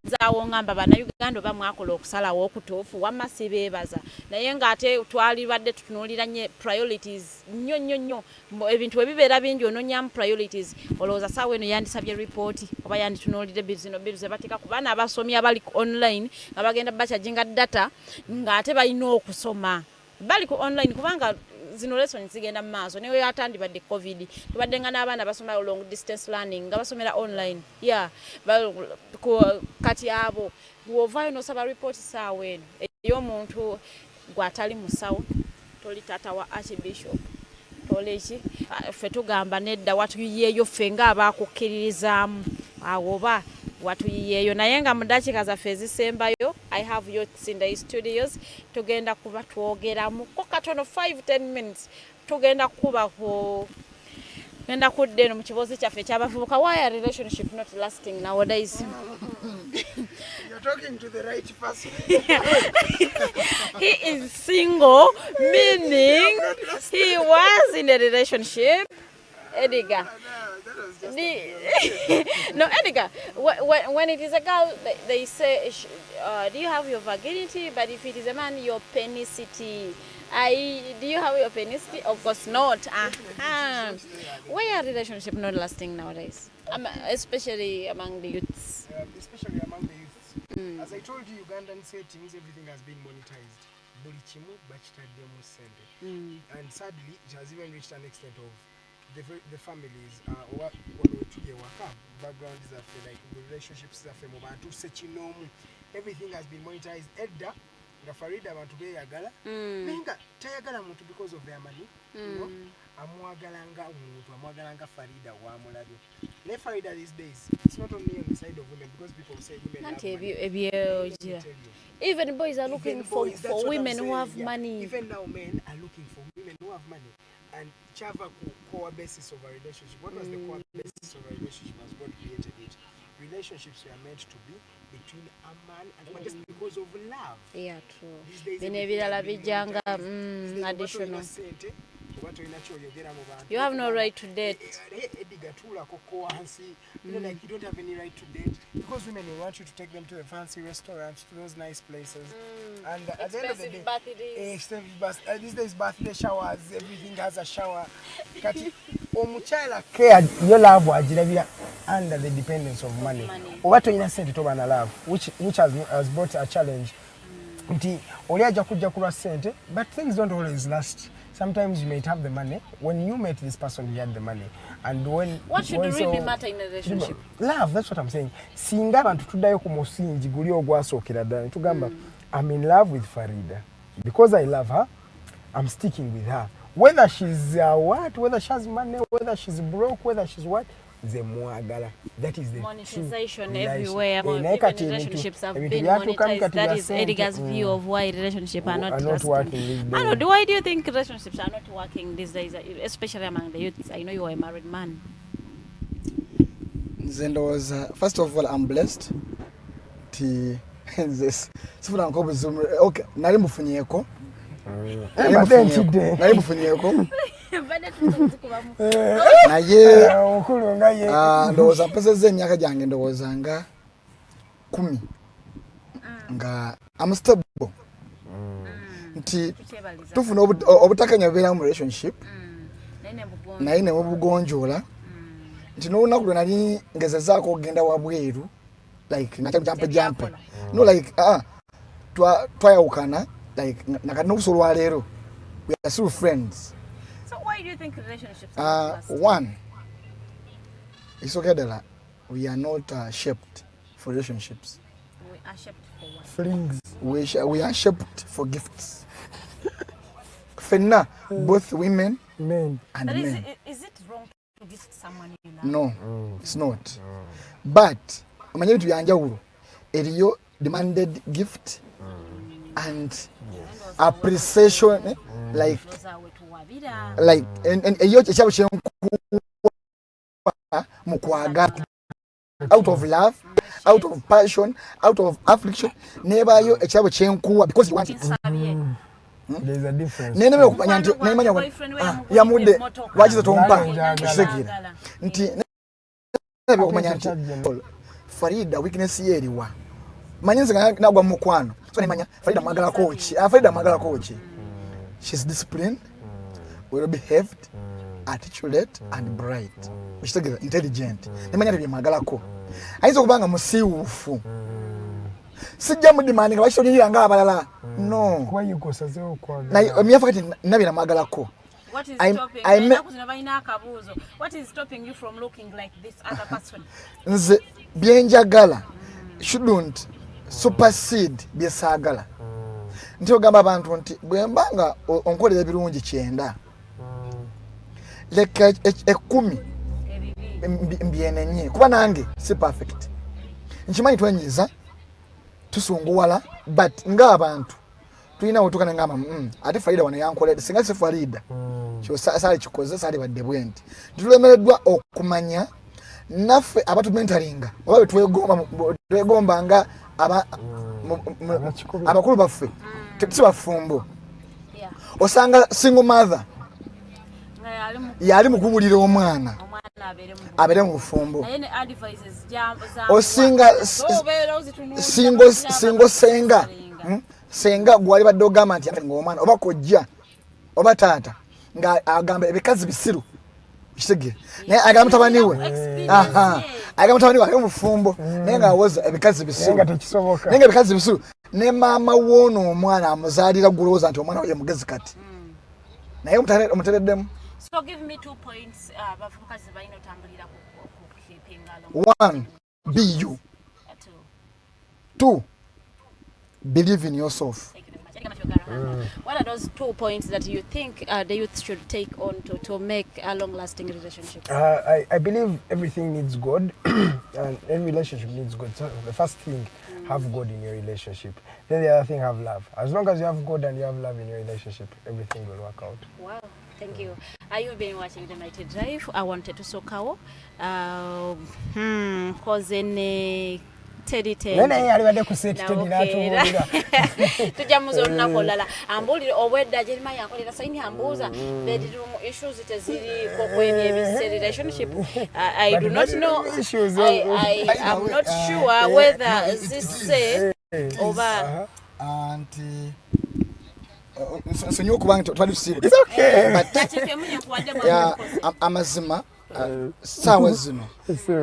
zaawo ngamba bannayuganda oba mwakola okusalawo okutuufu wamma sibeebaza naye ng'ate twalibadde tutunuulira nnyo priorities nnyo ebintu bwe bibeera bingi ononyamu priorities olowooza saawa eno yandisabye ripooti oba yanditunuulidde zino biru ze bateeka ku baana abasomi abali online nga bagenda bakyajinga data ng'ate balina okusoma bali ku online kubanga zino lessons zigenda mu maaso newe yatandibadde covid tubadde nga n'abaana basoma long distance learning nga basomera online kati abo bw'ovaayo n'osaba ripooti saawa eno ey'omuntu gw'atali musawo toli taata wa archbishop toleki ffe tugamba nedda watuyiyeeyo ffe ng'abaakukkiririzaamu awo oba watuyiyeeyo naye nga mu dakiika zaffe ezisembayo I have youths in the studios tugenda kuba twogeramu ko katono 5-10 minutes tugenda kuba genda kudde eno mu kibozi kyaffe ekyabavubuka why are relationship not lasting nowadays You're talking to the right person. He is single meaning he was in a relationship Edgar. No, Edgar, when it is a girl, they say, do you have your virginity? But if it is a man, your penicity. Do you have your penicity? Of course not. Why are relationships not lasting nowadays? Especially among the youths. Especially among the youths. As I told you, Ugandan settings, everything has been monetized. And sadly, it has even reached an extent of the families what background is like relationships everything has been monetized. Edgar the Farida abantu beyagala ninga tayagala muntu because of their money you know amwagalanga Farida wamulabye ne Farida these days it's not only on the side of women because people say women have money. Even boys are looking for women who have money. Even now men are looking for women who have money. And Chava core basis of a relationship. What was the core basis of a relationship as God created it? Relationships were meant to be between a man and a woman just because of love. Yeah, true. These days, additional. You have no right to date. You know, like you don't have any right to date because women will want you to take them to the fancy restaurants, to those nice places. And at the end of the day, these days birthday showers, everything has a shower. Kati omukyala care your love wajirabya under the dependence of money. Obato innocent to bana love, which has brought a challenge. Nti oli aja kujja kulwa sente, but things don't always last. Sometimes you might have the money. When you met this person, you had the money. And what should really matter in a relationship? Love, that's what I'm saying. Singa abantu tuddayo ku musingi guli ogwasookera ddala tugamba I'm in love with Farida. Because I love her, I'm sticking with her. Whether she's what, whether she has money, whether she's broke, whether she's what, zemwagala. That is the monetization everywhere. Even relationships have been monetized. That is Edgar's view of why relationships are not working. Arnold, why do you think relationships are not working these days, especially among the youths? I know you are a married man. First of all, I'm blessed. Okay, nali mufunyeko. Nali mufunyeko. Naye ndowooza mpezezza emyaka gyange ndowooza nga 10 nga I'm stable nti tufuna obutakanya bubeera mu relationship naye ne bugonjoola nti n'olunaku lwe nali ngezezaako okugenda wabweru like jampe no like twayawukana like nakati n'olusuku lwaleero we are still friends. Why do you think relationships one, it's okay that we are not shaped for relationships. We are shaped for what? Flings. We are shaped for gifts. Fenna, both women, men, and men. Is it wrong to gift someone you No, it's not. But omanye bitu byanjawulo eriyo demanded gift and appreciation like eyo ekyabo kyenkuwa mu kwagala out of love, out of passion, out of affliction, nebayo ekyabo kyenkuwa because you want it. There's a difference. Nene okumanya nti nemanya ya mudde wakiza tompa kisekira nti nebe okumanya nti Farida weakness ye eriwa manyinzi nagwa mukwano so nemanya Farida magala coach Farida magala coach she's disciplined, well behaved, articulate and bright kisekira intelligent nemanya nti magala ko aizo kubanga musiufu sijja mudimani nga bakishonyira nga abalala no kwa yuko sazeo kwa na miafa kati nabira magala ko. What is stopping you from looking like this other person? Nze byenjagala shouldn't supersede byesagala. Nti ogamba abantu nti bwembanga onkolera ebirungi 9 leka 10 mbyenenye kuba nange si perfect nchimanyi twenyiza tusunguwala but nga abantu tulina otukana ngamba ate Farida wana yankolera singa se Farida kyo sale kikoze sale badde bwenti tulemereddwa okumanya naffe abatu mentalinga oba twegomba nga abakulu baffe tebafumbo osanga single mother yali mukubulira omwana abere mu bufumbo osinga singo senga senga gwali badde ogamba nti ng'omwana oba kojja oba taata nga agamba ebikazi bisiru kitegere naye agamba mutabaniwe agamba mutabaniwe ali mu bufumbo naye nga awoza ebikazi bisiru naye nga ebikazi bisiru ne maama woono omwana amuzaalira gulowooza nti omwana we ye mugezi kati naye omutereddemu. So give me 2 points bavubukazi balina otambulira ku keeping along. 1, be you. 2, believe in yourself. What are those 2 points that you think the youth should take on to make a long-lasting relationship? I believe everything needs God and every relationship needs God. So the first thing, have God in your relationship. Then the other thing, have love. As long as you have God and you have love in your relationship, everything will work out. Wow. Thank you. You've been watching the Mighty Drive. I wanted to sokawo. Cause in Teddy Teddy. Nene yali bade kuseti Teddy natubulira. Tujamuzo nakolala. Ambuli owedda jerima yakolera saini ambuza. Bedroom issues itaziri kokwenye relationship. I do not know. I am not sure whether this say over auntie so nyo kubanga twali tusire. It's okay. But yeah, amazima sawa zino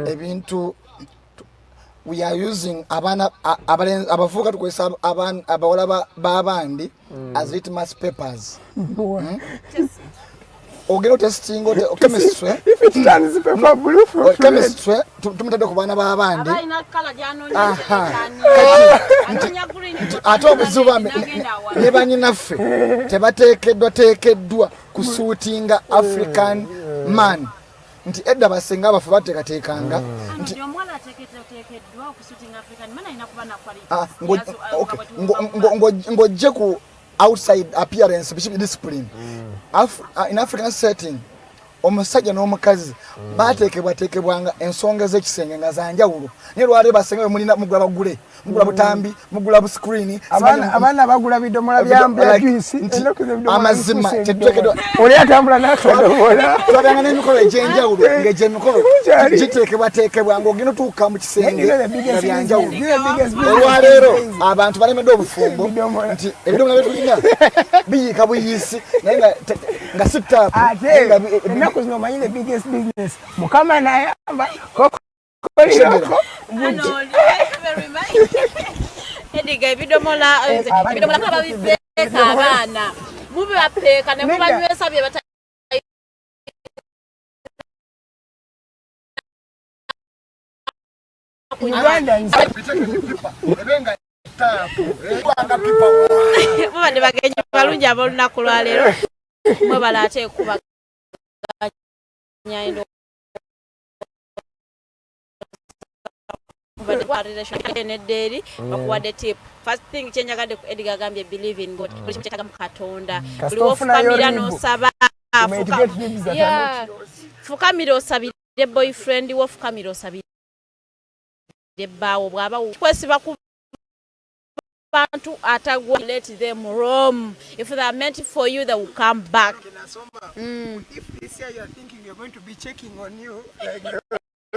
ebintu we are using abana abavuka tukozesa abana abawala babandi as litmus papers. Ogero testing o chemistry if it turns paper blue from chemistry tumutade ku bana babandi abaina kala janonya anonya green ato obuzuba ne banyinaffe tebateekeddwa kusuutinga African man nti edda basenga abafu bateekateekanga nti omwana ateekeddwa okusuutinga African man ayina kuba na quality ngojje ku outside appearance bishop discipline in African setting omusajja n'omukazi bateekebwanga ensonga z'ekisenge nga zanjawulo naye lwali basenga mulina mugula bagule mugula butambi mugula bu screen abana bagula bidomola bya juice amazima tetutekedwa oli atambula n'akadomola twabanga n'emikolo egy'enjawulo ng'egye emikolo giteekebwanga ogenda otuuka mu kisenge byanjawulo olwaleero abantu balemedde obufumbo nti ebidomola byetulina biyiika buyisi naye nga sitaapu ennaku zino omanyi the biggest business mukama n'ayamba Edgar ebidomola kaba bipeeka abaana mubibapeeka ne mubanywesa bye bata Ugandans mubadde bagenyi balungi ab'olunaku lwaleero mwebala ate kuba nederi bakuwadde tip. First thing kyenyagadde ku Edgar gambye believe in God. Buli kyetaga mu Katonda. Buli wofukamira n'osaba. Fukamira osabire boyfriend wo, fukamira osabire bbaawo bw'aba kwesiba ku bantu atagwa. Let them roam. If they are meant for you, they will come back. If this year you are thinking we are going to be checking on you, like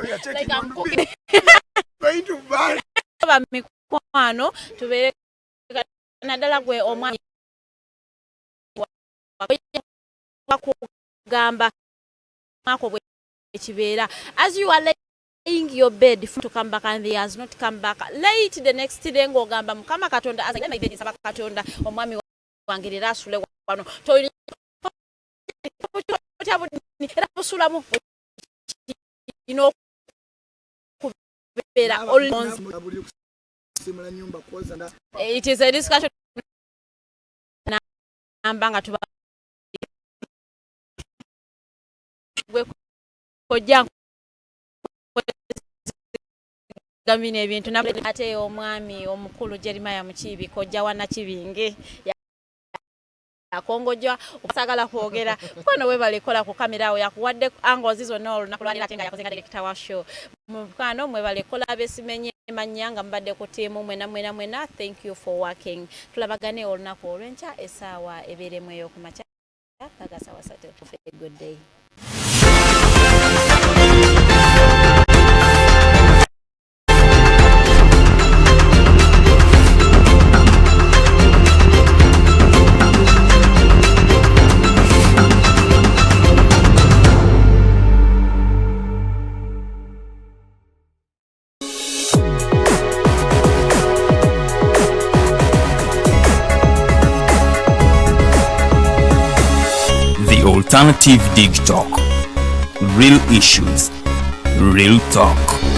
we are checking like on you, going to buy. Mikwano tubeere naddala gwe omwami wakugamba mwako bwe kibeera. As you are laying your bed to come back and he has not come back, late the next day ng'ogamba Mukama Katonda nsaba Katonda omwami wange leero asule wano era busulamu okubeera it is a discussion namba nga tuba kojja gambina ebintu ate omwami omukulu Jeremiah Mukibi kojja wana kibinge akongojja okusagala kwogera kwano webalekola ku kamera awo yakuwadde angles izo no olunaku lwalira ate nga yakoze nga director wa show mukano mwebalekola besimenye manyanga mbadde ku tiimu mwena thank you for working tulabagane olunaku olw'enkya essaawa ebeeremu ey'okumakya paka sawa sate good day. Alternative Dig Talk. Real issues, real talk.